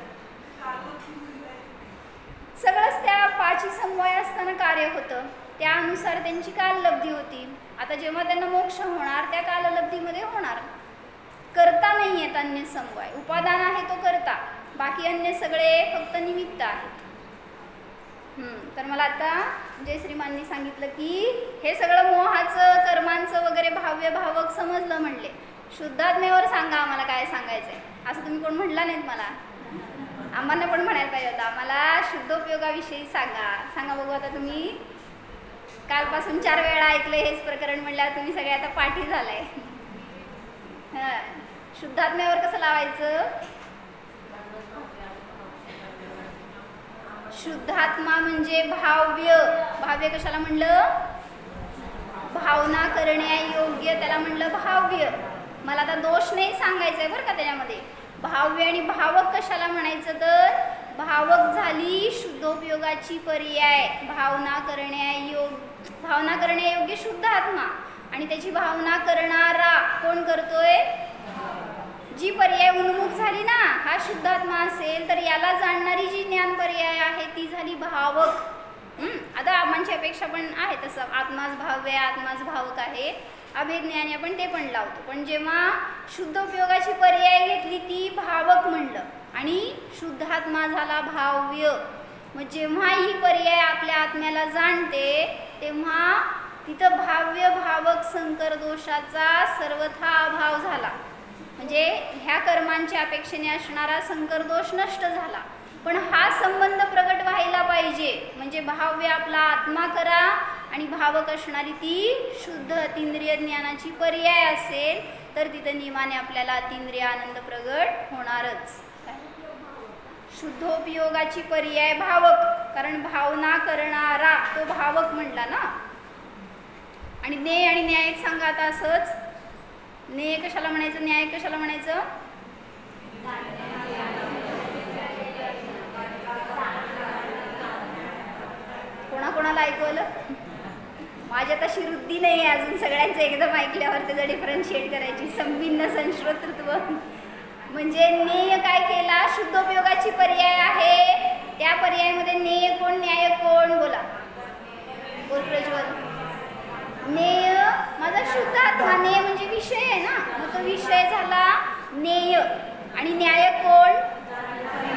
सगळंच त्या 5 समवाय असताना कार्य होतं. त्यानुसार त्यांची काललब्धी होती. आता जेव्हा त्यांना मोक्ष होणार त्या काललब्धीमध्ये होणार. करता नाही आहेत अन्य समवाय. उपादान आहे तो करता, बाकी अन्य सगळे फक्त निमित्त आहेत. तर मला आता जयश्रीमांनी सांगितलं की हे सगळं मोहाचं, कर्मांचं वगैरे भाव्य भावक समजलं. म्हणले शुद्धात्म्यावर सांगा आम्हाला काय सांगायचंय. असं तुम्ही कोण म्हणला नाहीत मला. आम्हाला पण म्हणायला पाहिजे होतं, आम्हाला शुद्धोपयोगाविषयी सांगा बघू. आता तुम्ही कालपासून 4 वेळा ऐकलं हेच प्रकरण म्हणल्यावर तुम्ही सगळे आता पाठी झालाय. शुद्धात्म्यावर कसं लावायचं? शुद्धात्मा म्हणजे भाव्य. भाव्य कशाला म्हणलं? भावना करण्यायोग्य, त्याला म्हणलं भाव्य. मला आता दोष नाही सांगायचा आहे बरं का त्याच्यामध्ये. भाव्य आणि भावक कशाला म्हणायचं? तर भावक झाली शुद्धोपयोगाची पर्याय. भावना करण्यायोग्य शुद्ध आत्मा आणि त्याची भावना करणारा कोण करतोय? जी पर्याय उन्मुख झाली ना, हा शुद्धात्मा असेल तर याला जाणणारी जी ज्ञान पर्याय आहे ती झाली भावक. आता आत्मांची अपेक्षा पण आहे तसं. आत्माच भाव्य, आत्माच भावक आहे. अभेज्ञानी आपण ते पण लावतो. पण जेव्हा शुद्धोपयोगाची पर्याय घेतली ती भावक म्हणलं आणि शुद्धात्मा झाला भाव्य. मग जेव्हा ही पर्याय आपल्या आत्म्याला जाणते तेव्हा तिथं भाव्य भावक संकर दोषाचा सर्वथा अभाव झाला. म्हणजे ह्या कर्मांच्या अपेक्षेने असणारा संकर दोष नष्ट झाला. पण हा संबंध प्रगट व्हायला पाहिजे. म्हणजे भाव्य आपला आत्मा करा आणि भावक असणारी ती शुद्ध अतींद्रिय ज्ञानाची पर्याय असेल तर तिथं नियमाने आपल्याला अतींद्रिय आनंद प्रगट होणारच. शुद्धोपयोगाची पर्याय भावक, कारण भावना करणारा तो भावक म्हटला ना. आणि ज्ञेय आणि न्याय सांगा आता असंच. ज्ञेय कशाला म्हणायचं, न्याय कशाला म्हणायचं? कोणाकोणाला ऐकवलं? माझ्या तशी वृत्ती नाही आहे अजून सगळ्यांचं एकदम ऐकल्यावर त्याचं डिफरन्शिएट करायची. संभिन्न संश्रोतृत्व म्हणजे ज्ञेय काय केला, शुद्धोपयोगाची पर्याय आहे. त्या पर्यायामध्ये ज्ञेय कोण, न्याय कोण? बोला, बोल प्रज्वल. ज्ञेय माझा शुद्ध आत्मा. ज्ञेय म्हणजे विषय आहे ना, मग तो विषय झाला ज्ञेय. आणि न्याय कोण?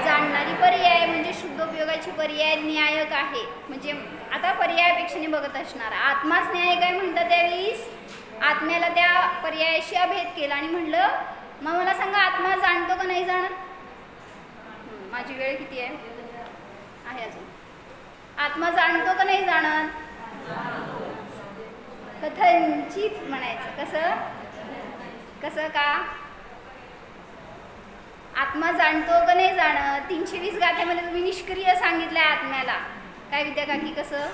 जाणणारी पर्याय. म्हणजे शुद्धोपयोगाची पर्याय न्यायक आहे. म्हणजे आता पर्यायापेक्षेने बघत असणार आत्माच न्यायक आहे म्हणतात त्यावेळीस आत्म्याला त्या पर्यायाशी अभेद केला आणि म्हणलं मग मला सांगा आत्मा जाणतो का नाही जाणत? माझी वेळ किती आहे अजून? आत्मा जाणतो का नाही जाणत? कथंचित म्हणायचं. कसं कसं का? आत्मा जाणतो का नाही जाणत? 320 गाथेमध्ये तुम्ही निष्क्रिय सांगितलंय आत्म्याला. काय विद्या काकी कसं?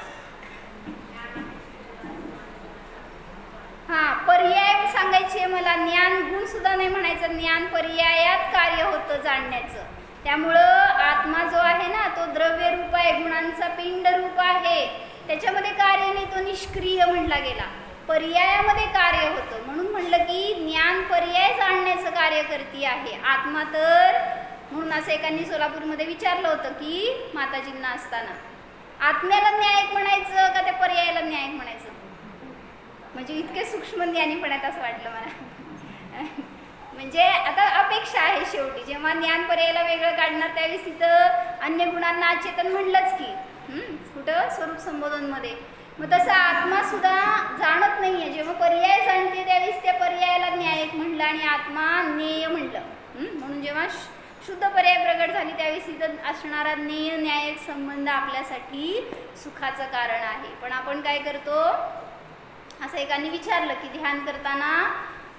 हां, पर्याय सांगायचे मला. ज्ञान गुण सुद्धा नाही म्हणायचं. ज्ञान पर्यायात कार्य होतं जाणण्याचं. त्यामुळं आत्मा जो आहे ना तो द्रव्य रूप आहे, गुणांचा पिंड रूप आहे. त्याच्यामध्ये कार्य नाही, तो निष्क्रिय म्हणला गेला. पर्यायामध्ये कार्य होतं म्हणून म्हणलं की ज्ञान पर्याय जाणण्याचं कार्य करती आहे. आत्मा तर म्हणून असं एकांनी सोलापूरमध्ये विचारलं होतं की माताजींना असताना आत्म्याला न्यायक म्हणायचं का त्या पर्यायाला न्यायक म्हणायचं? म्हणजे इतके सूक्ष्म ज्ञानीपण आहेत असं वाटलं मला. म्हणजे आता अपेक्षा आहे शेवटी जेव्हा ज्ञान पर्यायाला वेगळं काढणार त्यावेळेस तिथं अन्य गुणांना अचेतन म्हणलंच की कुठं स्वरूप संबोधनमध्ये. मग तसं आत्मा सुद्धा जाणत नाही आहे. जेव्हा पर्याय जाणते त्यावेळेस त्या पर्यायाला न्यायक म्हणलं आणि आत्मा ज्ञेय म्हणलं. म्हणून जेव्हा शुद्ध पर्याय प्रगट झाली त्यावेळेस तिथं असणारा ज्ञेय न्यायक संबंध आपल्यासाठी सुखाचं कारण आहे. पण आपण काय करतो, असं एकाने विचारलं की ध्यान करताना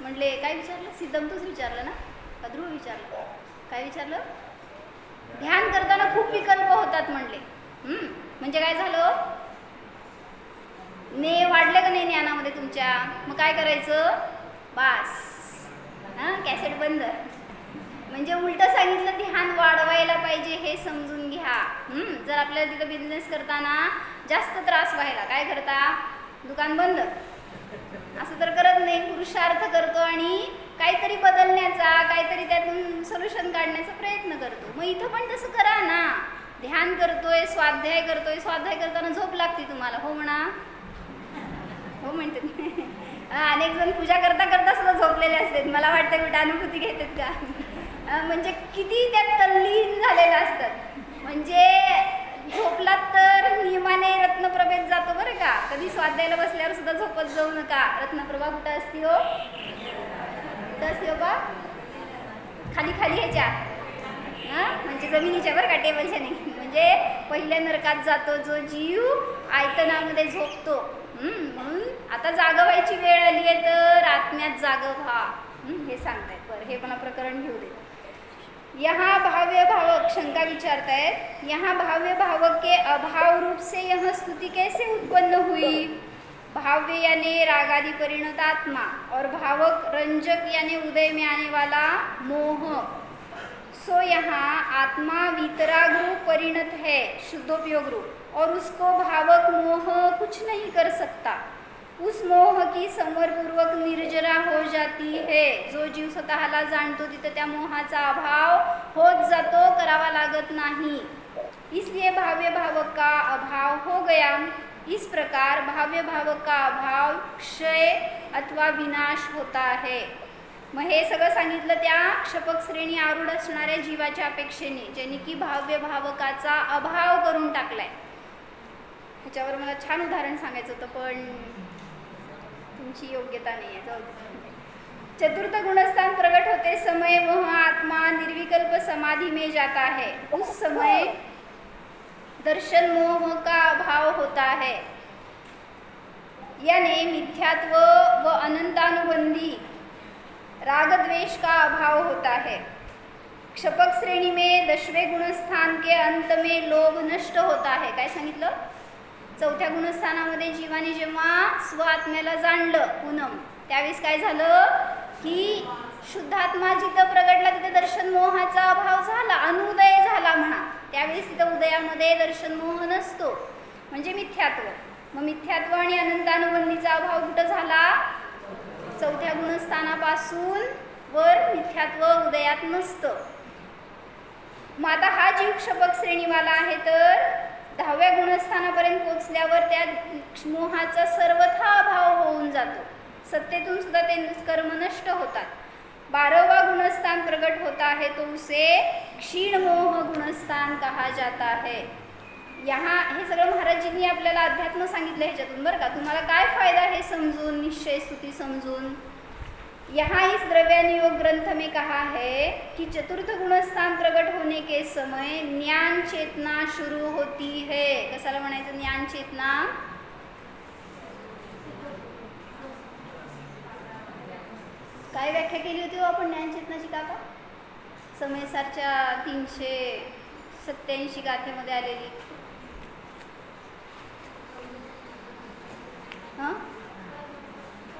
म्हणले, काय विचारलं? सिद्धम तूच विचारलं ना का ध्रुव विचारलं? काय विचारलं? ध्यान करताना खूप विकल्प होतात म्हणले. म्हणजे काय झालं? ज्ञेय वाढलं का नाही ज्ञानामध्ये तुमच्या? मग काय करायचं? बास, कॅसेट बंद. म्हणजे उलट सांगितलं ध्यान वाढवायला पाहिजे हे समजून घ्या. जर आपल्याला तिथं बिझनेस करताना जास्त त्रास व्हायला काय करता? दुकान बंद असं तर करत नाही, पुरुषार्थ करतो आणि काहीतरी बदलण्याचा, काहीतरी त्यातून सोल्युशन काढण्याचा प्रयत्न करतो. मग इथं पण तसं करा ना. ध्यान करतोय, स्वाध्याय करतोय, स्वाध्याय करताना झोप लागते तुम्हाला, हो म्हणा, हो म्हणते. अनेक जण पूजा करता करता सुद्धा झोपलेले असतात. मला वाटतं कुठं अनुभूती घेतात का? म्हणजे किती त्यात तल्लीन झालेलं असतात. म्हणजे झोपलात तर नियमाने रत्नप्रभेत जातो बरं का. कधी स्वाध्यायाला बसल्यावर सुद्धा झोपत जाऊ नका. रत्नप्रभा कुठं असते हो? कुठं असते हो बा? खाली खाली ह्याच्या म्हणजे जमिनीच्या बरं का, टेबलच्या नाही. म्हणजे पहिल्या नरकात जातो जो जीव आयतनामध्ये झोपतो. म्हणून आता जागं व्हायची वेळ आली आहे तर आत्म्यात जागं व्हा हे सांगतायत. बरं, हे पण प्रकरण घेऊ दे. यहाँ भाव्य भावक शंका विचारतायत, यहाँ भाव्य भावक के अभाव रूप से यह स्तुति कैसे उत्पन्न हुई? भाव्य यानी रागादि परिणत आत्मा और भावक रंजक यानी उदय में आने वाला मोह. सो यहाँ आत्मा वीतराग रूप परिणत है, शुद्धोपयोग रूप, और उसको भावक मोह कुछ नहीं कर सकता. उस मोह की संवरपूर्वक निर्जरा हो जाती है. जो जीव स्वतःला जाणतो तिथं त्या मोहाचा अभाव होत जातो, करावा लागत नाही. इसलिए भाव्य भावक का अभाव हो गया. इस प्रकार भाव्य भावक का अभाव क्षय अथवा विनाश होता है. मग हे सगळं सांगितलं त्या क्षपक श्रेणी आरूढ असणाऱ्या जीवाच्या अपेक्षेने, ज्यांनी की भाव्य भावकाचा अभाव करून टाकलाय. ह्याच्यावर मला छान उदाहरण सांगायचं होतं पण तुमची योग्यता नाही आहे. चतुर्थ गुणस्थान प्रकट होते समय वह आत्मा निर्विकल्प समाधि में जाता है, उस समय दर्शन मोह का अभाव होता है. यानी मिथ्यात्व व अनंतानुबंधी राग द्वेष का अभाव होता है. क्षपक श्रेणी में 10वें गुणस्थान के अंत में लोभ नष्ट होता है. काय सांगितलं? चौथ्या गुणस्थानामध्ये जीवाने जेव्हा स्वात्म्याला जाणलं पूनम, त्यावेळेस काय झालं की शुद्धात्मा जिथं प्रगटला तिथे दर्शन मोहाचा अभाव झाला, अनुदय झाला म्हणा. त्यावेळेस तिथं उदयामध्ये दर्शन मोह नसतो, म्हणजे मिथ्यात्व. मग मिथ्यात्व आणि अनंतानुबंधीचा अभाव कुठं झाला? चौथ्या गुणस्थानापासून वर मिथ्यात्व उदयात नसतं. मग आता हा जीव क्षपक श्रेणीवाला आहे, तर 10व्या गुणस्थानापर्यंत पोचल्यावर त्या मोहाचा सर्वथा अभाव होऊन जातो. सत्तेतून सुद्धा ते कर्म नष्ट होतात. 12वां गुणस्थान प्रकट होता है तो उसे क्षीण मोह गुणस्थान कहा जाता है. यहाँ हे सगळं महाराजींनी आपल्याला अध्यात्म सांगितलं ह्याच्यातून बरं का. तुम्हाला काय फायदा हे समजून, निश्चय स्तुती समजून. यहाँ इस द्रव्यानुयोग ग्रंथ में कहा है कि चतुर्थ गुणस्थान प्रकट होने के समय ज्ञान चेतना शुरू होती है. कशाला म्हणायचं ज्ञान चेतना? काय व्याख्या केली होती आपण ज्ञान चेतनाची काका? समयसारच्या 387 गाथेमध्ये आलेली. हां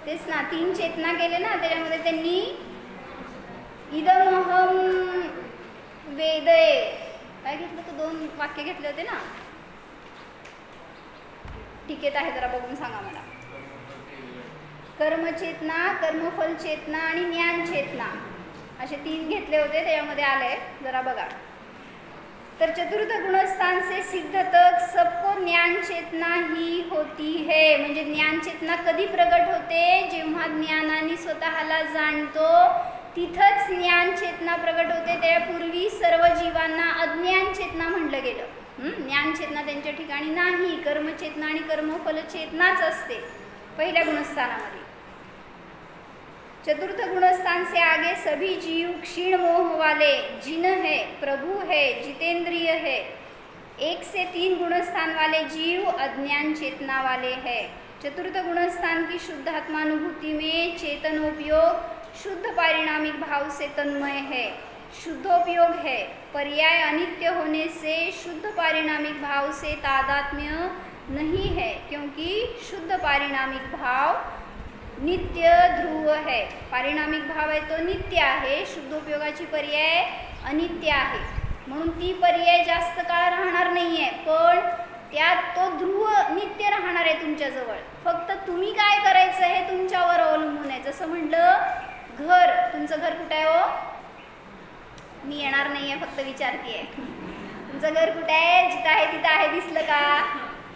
तेच ना, 3 चेतना केले ना. त्याच्यामध्ये त्यांनी इदमहम वेदये काय घेतलं तर 2 वाक्य घेतले होते ना. टीकेत आहे, जरा बघून सांगा मला. कर्मचेतना, कर्मफल चेतना आणि ज्ञान चेतना असे 3 घेतले होते. त्याच्यामध्ये आले, जरा बघा. तर चतुर्थ गुणस्थान से सिद्ध तक सबको ज्ञान चेतना ही होती है. म्हणजे ज्ञान चेतना कधी प्रगट होते? जेव्हा ज्ञानाने स्वतःला जाणतो तिथंच ज्ञान चेतना प्रगट होते. त्यापूर्वी सर्व जीवांना अज्ञान चेतना म्हटलं गेलं. ज्ञान चेतना त्यांच्या ठिकाणी नाही. कर्मचेतना आणि कर्मफल चेतनाच असते पहिल्या गुणस्थानामध्ये. चतुर्थ गुणस्थान से आगे सभी जीव क्षीण मोह वाले, जिन है, प्रभु है, जितेंद्रिय है. 1 से 3 गुणस्थान वाले जीव अज्ञान चेतना वाले हैं. चतुर्थ गुणस्थान की शुद्ध आत्मानुभूति में चेतनोपयोग शुद्ध पारिणामिक भाव से तन्मय है. शुद्धोपयोग है, पर्याय अनित्य होने से शुद्ध पारिणामिक भाव से तादात्म्य नहीं है, क्योंकि शुद्ध पारिणामिक भाव नित्य ध्रुव है. पारिणामिक भाव आहे तो नित्य आहे, शुद्धोपयोगाची पर्याय अनित्य आहे. म्हणून ती पर्याय जास्त काळ राहणार नाही आहे, पण त्यात तो ध्रुव नित्य राहणार आहे तुमच्याजवळ. फक्त तुम्ही काय करायचं हे तुमच्यावर अवलंबून आहे. जसं म्हटलं घर, तुमचं घर कुठं आहे हो? मी येणार नाही आहे, फक्त विचारते आहे. तुमचं घर कुठं आहे? जिथं आहे तिथं आहे, दिसलं का?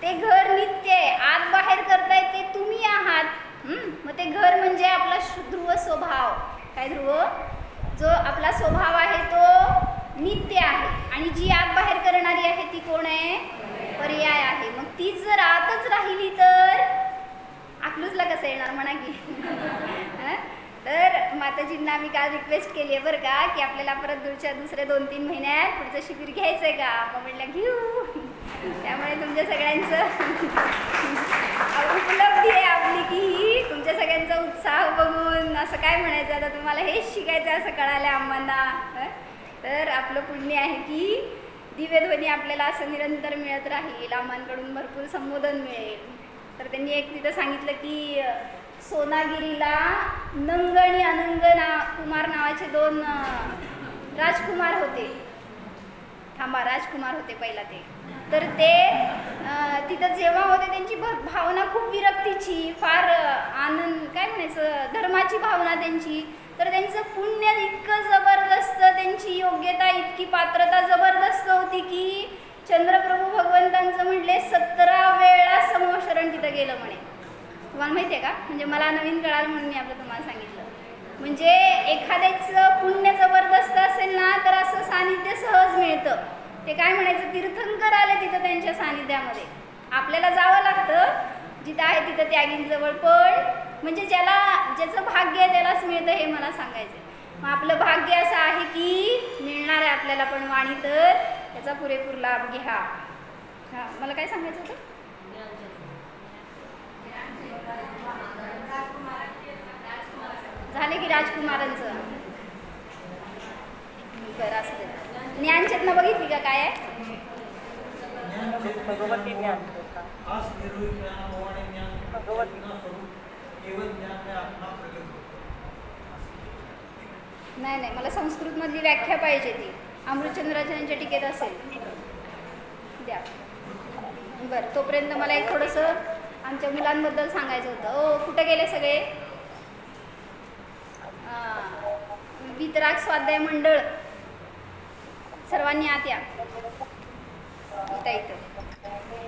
ते घर नित्य आहे. आत बाहेर करताय ते तुम्ही आहात. मग ते घर म्हणजे आपला ध्रुव स्वभाव. काय ध्रुव? जो आपला स्वभाव आहे तो नित्य आहे, आणि जी आत बाहेर करणारी आहे ती कोण आहे? पर्याय आहे. मग तीच जर आतच राहिली तर अकलूजला कसं येणार म्हणा की. तर माताजींना आम्ही काल रिक्वेस्ट केली आहे बरं का, की आपल्याला परत दुसऱ्या 2-3 महिन्यात पुढचं शिबिर घ्यायचं आहे का? मग म्हटलं घेऊ. त्यामुळे तुमच्या सगळ्यांचं उपलब्धी आहे आपली की तुमच्या सगळ्यांचा उत्साह बघून असं काय म्हणायचं, आता तुम्हाला हेच शिकायचं असं कळालं आम्हाला. तर आपलं पुण्य आहे की दिव्यध्वनी आपल्याला असं निरंतर मिळत राहील, आम्हांकडून भरपूर संबोधन मिळेल. तर त्यांनी एक तिथं सांगितलं की सोनागिरीला नंग आणि अनंग कुमार नावाचे 2 राजकुमार होते. राजकुमार होते पहिला ते. तर ते तिथं जेव्हा होते त्यांची भावना खूप विरक्तीची, फार आनंद काय म्हणायचं, धर्माची भावना त्यांची. तर त्यांचं पुण्य इतकं जबरदस्त, त्यांची योग्यता इतकी, पात्रता जबरदस्त होती की चंद्रप्रभू भगवंतांचं म्हटले 17 वेळा समोशरण तिथं गेलं म्हणे. तुम्हाला माहिती आहे का? म्हणजे मला नवीन कळालं म्हणून मी आपलं तुम्हाला सांगितलं. म्हणजे एखाद्याचं पुण्य जबरदस्त असेल ना तर असं सानिध्य सहज मिळतं. ते काय म्हणायचं, तीर्थंकर आले तिथं त्यांच्या सानिध्यामध्ये. आपल्याला जावं लागतं जिथं आहे तिथं त्यागींजवळ, पण म्हणजे ज्याचं भाग्य आहे त्यालाच मिळतं हे मला सांगायचं. मग आपलं भाग्य असं आहे की मिळणार आहे आपल्याला पण वाणी, तर त्याचा पुरेपूर लाभ घ्या. हां, मला काय सांगायचं होतं? झाले की राजकुमारांचं. बरं असं दे. ज्ञानचेतना बघितली का काय आहे? नाही नाही, मला संस्कृतमधली व्याख्या पाहिजे ती. अमृतचंद्राचार्यांच्या टीकेत असेल द्या. बरं, तोपर्यंत मला एक थोडंसं आमच्या मुलांबद्दल सांगायचं होतं. ओ, कुठे गेले सगळे? वितराग स्वाध्याय मंडळ सर्वांनी आत या. इथं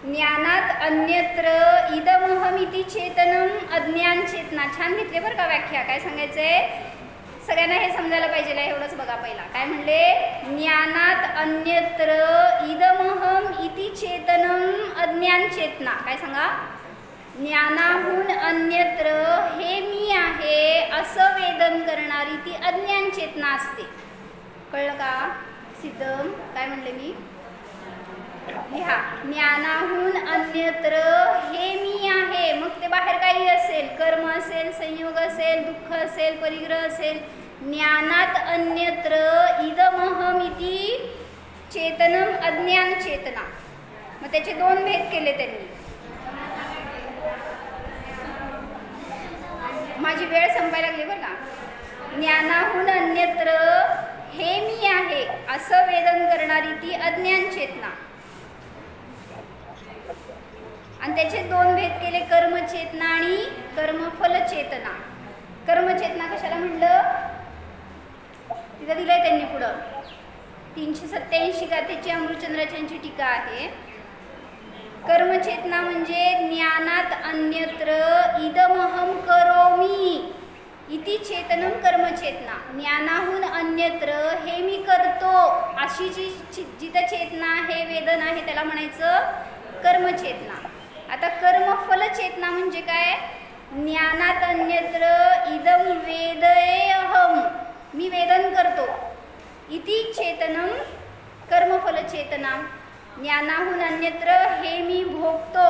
ज्ञानात अन्यत्र इदमहमिति चेतनम अज्ञान चेतना. छान घेतले बरं का व्याख्या. काय सांगायचंय सगळ्यांना हे समजायला पाहिजे. एवढंच बघा. पहिला काय म्हणले, ज्ञानात अन्यत्र इदमहम इति चेतनम अज्ञान चेतना. काय सांगा, ज्ञानाहून अन्यत्र हे मी आहे असं वेदन करणारी ती अज्ञान चेतना असते. कळलं का? सिद्धम काय म्हणले मी? लिहा. ज्ञानाहून अन्यत्र हे मी आहे. मग ते बाहेर काही असेल, कर्म असेल, संयोग असेल, दुःख असेल, परिग्रह असेल. ज्ञानात अन्यत्र इदमहमिति चेतनम अज्ञान चेतना. मग त्याचे दोन भेद केले त्यांनी. माझी वेळ संपायला लागली बरं का. ज्ञानाहून अन्यत्र हे मी आहे असं वेदन करणारी ती अज्ञान चेतना. आणि त्याचे दोन भेद केले, कर्मचेतना आणि कर्मफल चेतना. कर्मचेतना कशाला म्हणलं तिथं दिलंय त्यांनी पुढं. 387 गाथेची अमृतचंद्राचार्यांची टीका आहे. कर्मचेतना म्हणजे ज्ञानात अन्यत्र इदमहम करोमी इति चेतनम कर्मचेतना. ज्ञानाहून अन्यत्र हे मी करतो अशी जी जिथं चेतना आहे, वेदन आहे, त्याला म्हणायचं कर्मचेतना. आता कर्मफल चेतना म्हणजे काय? ज्ञानात अन्यत्र इदम वेदयेहम, मी वेदन करतो, इति चेतनम कर्मफल चेतना. ज्ञानाहून अन्यत्र हे मी भोगतो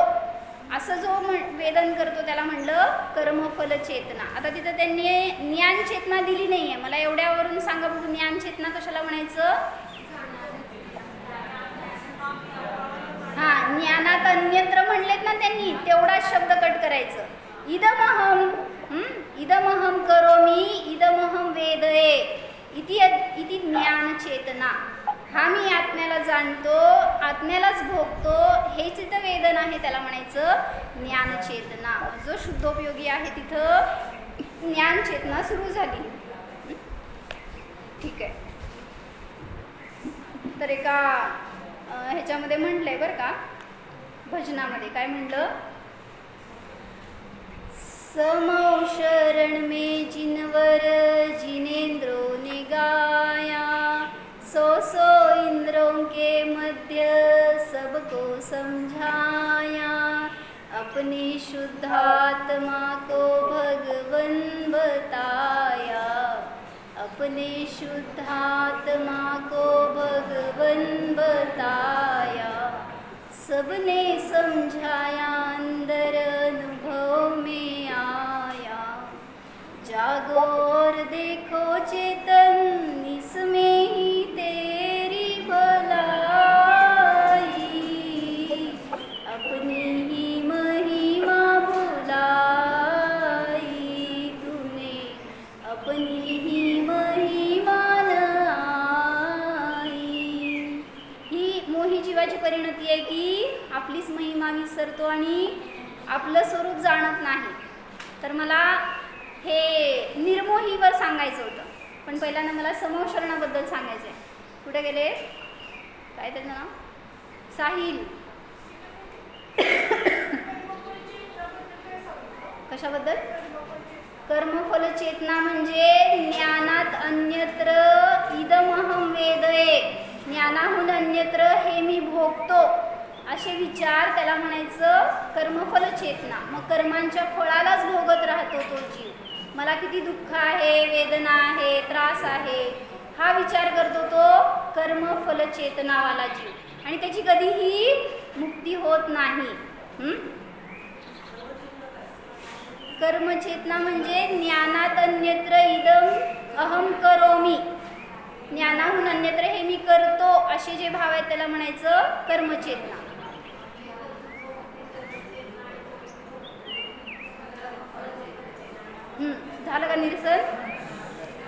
असं जो वेदन करतो त्याला म्हणलं कर्मफल चेतना. आता तिथं त्यांनी ज्ञान चेतना दिली नाही आहे. मला एवढ्यावरून सांगा बघू, ज्ञान चेतना कशाला म्हणायचं? हां, ज्ञानात अन्यत्र म्हणलेत ना त्यांनी, तेवढाच शब्द कट करायचं. इदमहम, इदमहम करोमी इदमहम वेदये इति ज्ञान चेतना. हा मी आत्म्याला जाणतो, आत्म्यालाच भोगतो, हेच इथं वेदन आहे, त्याला म्हणायचं ज्ञानचेतना. जो शुद्धोपयोगी आहे तिथं ज्ञानचेतना सुरू झाली. ठीक आहे. तर एका ह्याच्यामध्ये म्हटलंय बरं का, भजनामध्ये काय म्हटलं, समौ शरण में जिनवर जिनेन्द्रो ने गाया, सो इंद्रों के मध्य सबको समझाया, अपने शुद्धात्मा को भगवन बताया, अपने शुद्धात्मा को भगवन बताया, सबने समझाया अंदर अनुभव में आया, जागो और देखो चेतन इसमें ही तेरी भलाई, अपनी ही महिमा भुलाई तूने, अपनी ही महिमा आई. ही मोही जीवाची परिणती आहे की आपलीच महिमा विसरतो आणि आपलं स्वरूप जाणत नाही. तर मला हे निर्मोहीवर सांगायचं होतं, पण पहिल्यांदा मला समोशरणाबद्दल सांगायचं आहे. कुठे गेले? काय त्याचं नाव? साहिल. कशाबद्दल? कर्मफल चेतना म्हणजे ज्ञानात अन्यत्र इदमहम वेदये, ज्ञानाहून अन्यत्र हे मी भोगतो असे विचार, त्याला म्हणायचं कर्मफल चेतना. मग कर्मांच्या फळालाच भोगत राहतो तो जीव. मला किती दुःख आहे, वेदना आहे, त्रास आहे, हा विचार करतो तो कर्मफल चेतनावाला जीव, आणि त्याची कधीही मुक्ती होत नाही. कर्मचेतना म्हणजे ज्ञानात अन्यत्र इदम अहम करोमी, ज्ञानाहून अन्यत्र हे मी करतो असे जे भाव आहेत त्याला म्हणायचं कर्मचेतना. झालं का निरसन?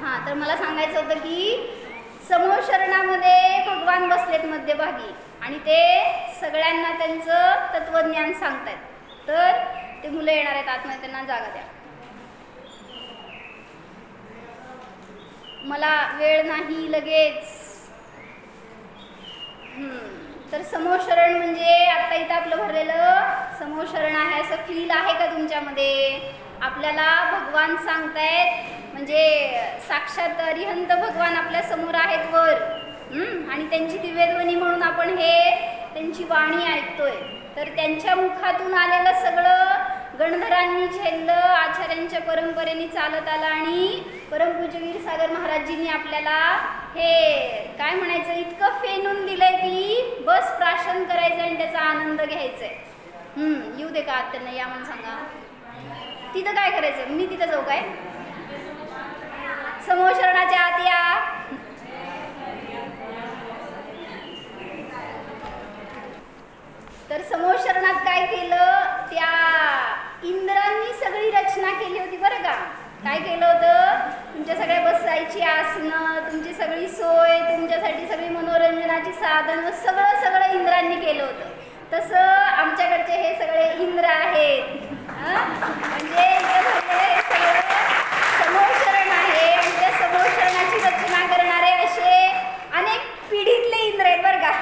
हां, तर मला सांगायचं होतं की समोशरणामध्ये भगवान बसलेत मध्यभागी आणि ते सगळ्यांना त्यांचं तत्वज्ञान सांगतायत. तर ते मुलं येणार आहेत आतमध्ये, त्यांना जागा द्या. मला वेळ नाही लगेच. तर समोशरण म्हणजे आता इथं आपलं भरलेलं समोशरण आहे असं फील आहे का तुमच्यामध्ये? आपल्याला भगवान सांगतायत म्हणजे साक्षात अरिहंत भगवान आपल्या समोर आहेत वर, आणि त्यांची दिव्यध्वनी म्हणून आपण हे त्यांची वाणी ऐकतोय. तर त्यांच्या मुखातून आलेलं सगळं गणधरांनी झेललं, आचार्यांच्या परंपरेने चालत आलं, आणि परमपूज्य वीरसागर महाराजजींनी आपल्याला हे काय म्हणायचं इतकं फेनून दिलंय की बस प्राशन करायचं आणि त्याचा आनंद घ्यायचाय. येऊ दे का आत त्यांना, या म्हणून सांगा. तिथं काय करायचं? मी तिथं जाऊ काय? समोशरणाच्या आत या. तर समोशरणात काय केलं? त्या इंद्रांनी सगळी रचना केली होती बरं का. काय केलं होतं? तुमच्या सगळ्या बसायची आसनं, तुमची सगळी सोय, तुमच्यासाठी सगळी मनोरंजनाची साधनं, सगळं सगळं इंद्रांनी केलं होतं. तसं आमच्याकडचे हे सगळे इंद्र आहेत. म्हणजे हे सगळं समोशरण आहे, आणि त्या समोशरणाची रचना करणारे असे अनेक पिढीतले इंद्र आहेत बरं का.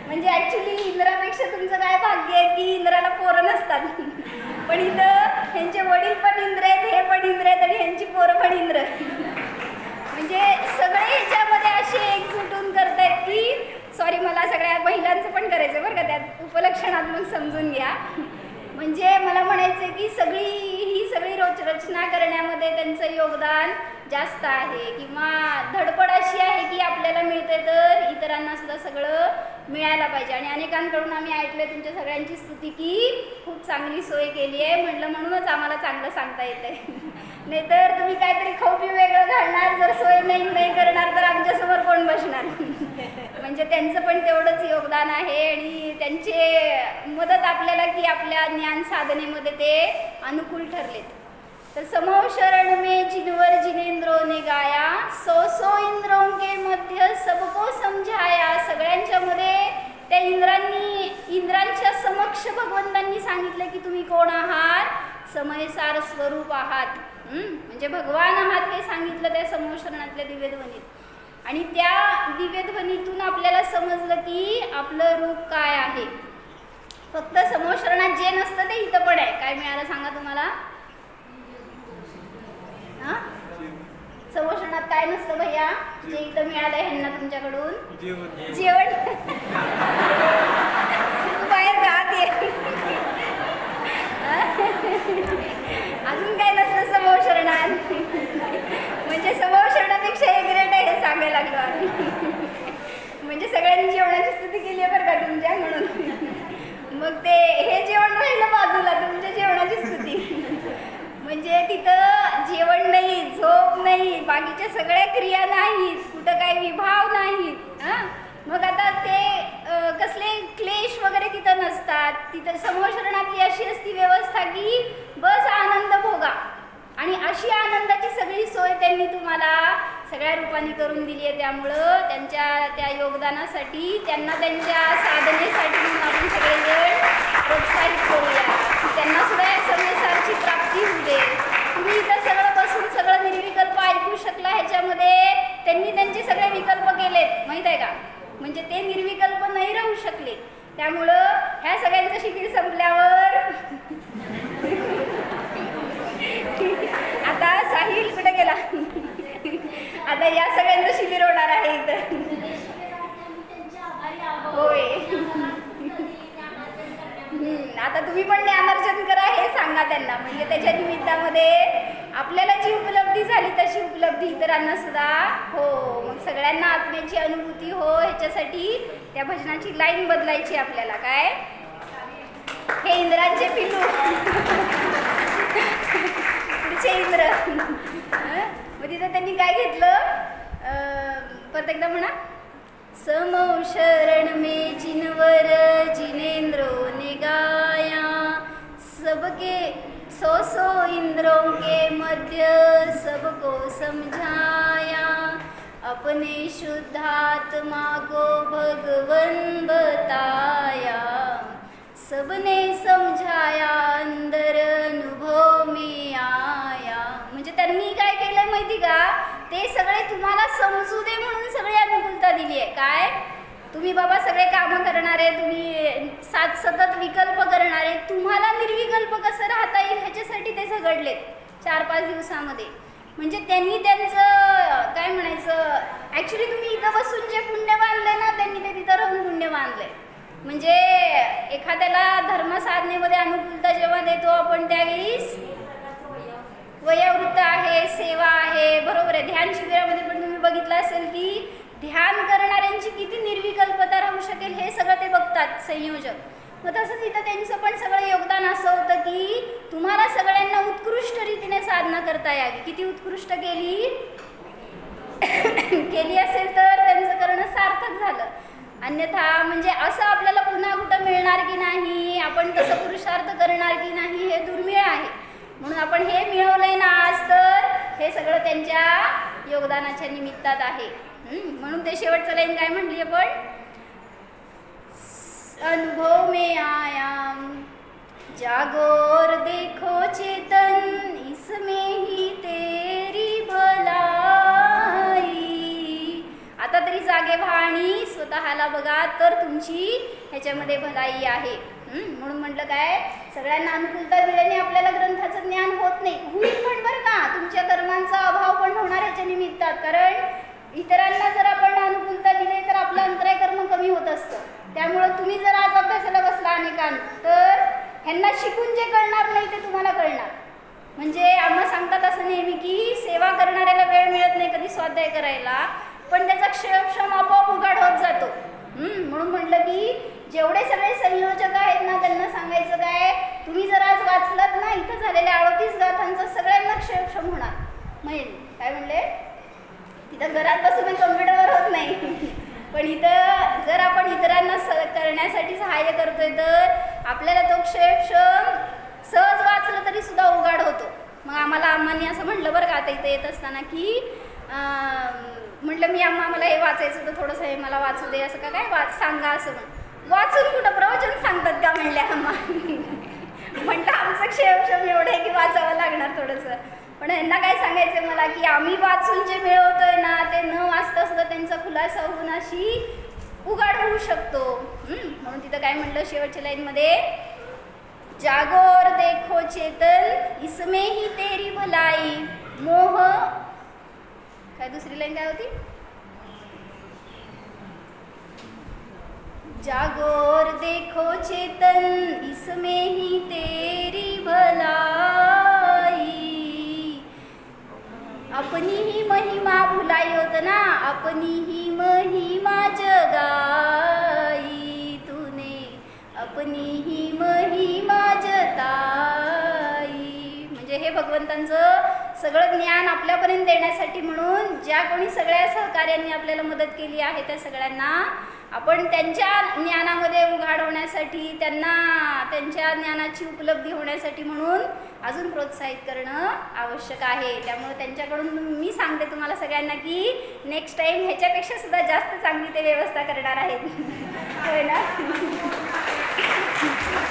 म्हणजे ॲक्च्युली इंद्रापेक्षा तुमचं काय भाग्य आहे की इंद्राला पोरं नसतात, पण इथं ह्यांचे वडील पण इंद्र आहेत, हे पण इंद्र आहेत, आणि ह्यांची पोरं पण इंद्र. म्हणजे सगळे ह्याच्यामध्ये असे एकजुटून करतायत की सॉरी, मला सगळ्या महिलांचं पण करायचं बरं का, त्यात उपलक्षणात्मक समजून घ्या. म्हणजे मला म्हणायचं की ही सगळी रचना करण्यामध्ये त्यांचं योगदान जास्त आहे, किंवा धडपड अशी आहे की आपल्याला मिळते तर इतरांना सुद्धा सगळं मिळायला पाहिजे. आणि अनेकांकडून आम्ही ऐकलं तुमच्या सगळ्यांची स्तुती की खूप चांगली सोय केली आहे. म्हटलं म्हणूनच आम्हाला चांगलं सांगता येतंय. नाहीतर तुम्ही काहीतरी खाऊ पिऊ वेगळं घालणार, जर सोय नाही करणार तर आमच्यासमोर कोण बसणार? म्हणजे त्यांचं पण तेवढंच योगदान आहे, आणि त्यांचे मदत आपल्याला की आपल्या ज्ञान साधनेमध्ये ते अनुकूल ठरलेत. तर समो शरण में जिनवर जिनेंद्रो ने गाया, सो इंद्रों के मध्य सबको समझाया. सगळ्यांच्या मध्ये त्या इंद्रांच्या समक्ष भगवंतांनी सांगितलं की तुम्ही कोण आहात? समयसार स्वरूप आहात, म्हणजे भगवान आहात हे सांगितलं त्या समोशरणातल्या दिव्यध्वनीत. आणि त्या दिव्यध्वनीतून आपल्याला समजलं की आपलं रूप काय आहे. फक्त समोशरणात जे नसतं ते इथं पण आहे. काय मिळालं सांगा तुम्हाला? समोशरणात काय नसतं भैया जे इथं मिळालं ह्यांना तुमच्याकडून? जेवण. बाहेर गात ये. अजून काय नसतं समोशरणात. म्हणजे समोशरणापेक्षा हे ग्रेट आहे हे सांगायला लागलो आम्ही. म्हणजे सगळ्यांनी जेवणाची स्तुती केली आहे बरं का तुमच्या, म्हणून मग ते हे जेवण राहिलं बाजूला, तुमच्या जेवणाची स्तुती. म्हणजे तिथं जेवण नाही, झोप नाही, बाकीच्या सगळ्या क्रिया नाहीत, कुठं काही विभाव नाहीत. मग आता ते कसले क्लेश वगैरे तिथं नसतात. तिथं समोशरणातली अशी असती व्यवस्था की बस आनंद भोगा, आणि अशी आनंदाची सगळी सोय त्यांनी तुम्हाला सगळ्या रूपाने करून दिली आहे. त्यामुळं त्यांच्या त्या योगदानासाठी, त्यांना त्यांच्या साधनेसाठी आपण सगळेजण प्रोत्साहित करूया की त्यांना सुद्धा या समयसारची प्राप्ती होऊ दे. तुम्ही इथं सगळं बसून सगळं निर्विकल्प ऐकू शकला, ह्याच्यामध्ये त्यांनी त्यांचे सगळे विकल्प केलेत माहीत आहे का. म्हणजे ते निर्विकल्प नाही राहू शकले. त्यामुळं ह्या सगळ्यांचं शिबिर संपल्यावर आता या सगळ्यांचं शिबिर होणार आहे इथं. होय. आता तुम्ही पण ज्ञानार्जन करा हे सांगा त्यांना, म्हणजे त्याच्या निमित्तामध्ये आपल्याला जी उपलब्धी झाली तशी उपलब्धी इतरांना सुद्धा हो. मग सगळ्यांना आत्म्याची अनुभूती हो ह्याच्यासाठी त्या भजनाची लाईन बदलायची आपल्याला. काय हे इंद्रांचे पिल्लू पुढचे इंद्र. मग तिथं त्यांनी काय घेतलं परत एकदा म्हणा. समो शरण में जिनवर जिनेन्द्रो ने गाया, सबके सौ इंद्रों के मध्य सबको समझाया, अपने शुद्धात्मा को भगवन बताया, सबने समझाया अंदर अनुभव में आया. म्हणजे त्यांनी काय केलं माहिती का, ते सगळे तुम्हाला समजू दे म्हणून सगळी अनुकूलता दिली आहे. काय तुम्ही बाबा सगळे कामं करणारे, तुम्ही सतत विकल्प करणारे, तुम्हाला निर्विकल्प कसं राहता येईल ह्याच्यासाठी ते झगडलेत 4-5 दिवसामध्ये. म्हणजे त्यांनी त्यांचं काय म्हणायचं, ॲक्च्युली तुम्ही इथं बसून जे पुण्य बांधले ना त्यांनी ते तिथं राहून पुण्य बांधले. म्हणजे एखाद्याला धर्मसाधनेमध्ये अनुकूलता जेव्हा देतो आपण त्यावेळीस वयोवृत्त आहे, सेवा आहे, बरोबर आहे. ध्यान शिबिरामध्ये पण तुम्ही बघितलं असेल की ध्यान करणाऱ्यांची किती निर्विकल्पता राहू शकेल हे सगळं ते बघतात संयोजक. मग तसंच इथं त्यांचं पण सगळं योगदान असं होतं की तुम्हाला सगळ्यांना उत्कृष्ट रीतीने साधना करता यावी. किती उत्कृष्ट केली असेल तर त्यांचं करणं सार्थक झालं. अन्यथा म्हणजे असं आपल्याला पुन्हा कुठं मिळणार की नाही, आपण तसं पुरुषार्थ करणार की नाही हे दुर्मिळ आहे. म्हणून आपण हे मिळवलंय ना आज, तर हे सगळं त्यांच्या योगदानाच्या निमित्तात आहे. म्हणून ते शेवटचं लाईन काय म्हटली आपण, अनुभव में आया जागोर देखो चेतन इसमें ही तेरी भलाई. आता तरी जागे व्हा आणि स्वतःला बघा तर तुमची ह्याच्यामध्ये भलाई आहे. म्हणून म्हटलं काय, सगळ्यांना अनुकूलता दिल्याने आपल्याला ग्रंथाचं ज्ञान होत नाही. होईल पण बरं का, तुमच्या कर्मांचा अभाव पण होणार ह्याच्या निमित्तात. कारण इतरांना जर आपण अनुकूलता दिली तर आपलं अंतराय कर्म कमी होत असतं. त्यामुळं तुम्ही जर आज अभ्यासाला बसला अनेकांना, तर ह्यांना शिकून जे कळणार नाही ते तुम्हाला कळणार. म्हणजे आम्हाला सांगतात असं नेहमी की सेवा करणाऱ्याला वेळ मिळत नाही कधी स्वाध्याय करायला, पण त्याचा क्षयक्षम आपोआप उघाड होत जातो. म्हणून म्हटलं की जेवढे सगळे संयोजक आहेत ना त्यांना सांगायचं काय, तुम्ही जर आज वाचलात ना इथं झालेल्या 38 गाथांचा सगळ्यांना क्षयक्षम होणार. म्हणजे काय म्हणले, तिथं घरात बसून कम्प्युटरवर होत नाही, पण इथं जर आपण इतरांना करण्यासाठी सहाय्य करतोय तर आपल्याला तो क्षयक्षम सहज वाचलं तरी सुद्धा उघाड होतो. मग आम्हाने असं म्हटलं बरं का आता इथं येत असताना की म्हटलं मी मला हे वाचायचं होतं थोडंसं, हे मला वाचू दे असं का काय सांगा असं वाचून कुठं प्रवचन सांगतात का म्हणल्या म्हटलं आमचं क्षयक्षम एवढं आहे की वाचावं लागणार थोडंसं. पण यांना काय सांगायचं मला की आम्ही वाचून जे मिळवतोय ना ते न वाचता सुद्धा त्यांचा खुलासा होऊन अशी उघाड होऊ शकतो. म्हणून तिथं काय म्हटलं शेवटच्या लाईनमध्ये, जागोर देखो चेतन इसमें ही तेरी भलाई, मोह काय दुसरी लाईन काय होती, जागोर देखो चेतन इसमें ही तेरी भलाई, अपनी ही महिमा भुलाई होतं ना, अपनी ही महिमा जगाई तूने, अपनी ही महिमा जताई. म्हणजे हे भगवंतांचं सगळं ज्ञान आपल्यापर्यंत देण्यासाठी म्हणून ज्या कोणी सगळ्या सहकार्यांनी आपल्याला मदत केली आहे त्या सगळ्यांना आपण त्यांच्या ज्ञानामध्ये उघाड होण्यासाठी, त्यांना त्यांच्या ज्ञानाची उपलब्धी होण्यासाठी म्हणून अजून प्रोत्साहित करणं आवश्यक आहे. त्यामुळे त्यांच्याकडून मी सांगते तुम्हाला सगळ्यांना की नेक्स्ट टाईम ह्याच्यापेक्षा सुद्धा जास्त चांगली ते व्यवस्था करणार आहेत. होय ना.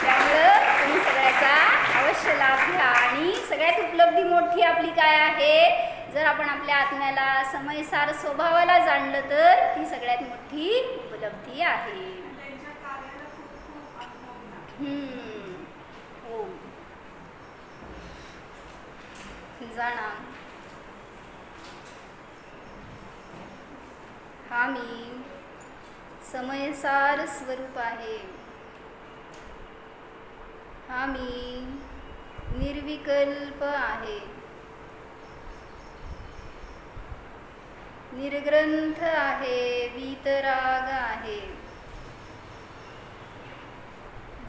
त्यामुळं तुम्ही सगळ्याचा अवश्य लाभ घ्या. आणि सगळ्यात उपलब्धी मोठी आपली काय आहे, जर आपण आपल्या आत्म्याला समयसार स्वभावाला जाणलं तर ती सगळ्यात मोठी उपलब्धी आहे. हो जाणा. हा मी समयसार स्वरूप आहे. हा मी निर्विकल्प आहे. निर्ग्रंथ आहे, वीतराग आहे.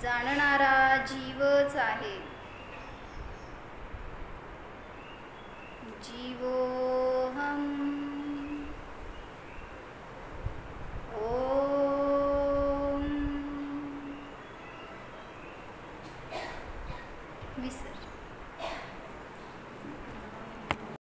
जाणणारा जीवच आहे. जीवोहम. ओम.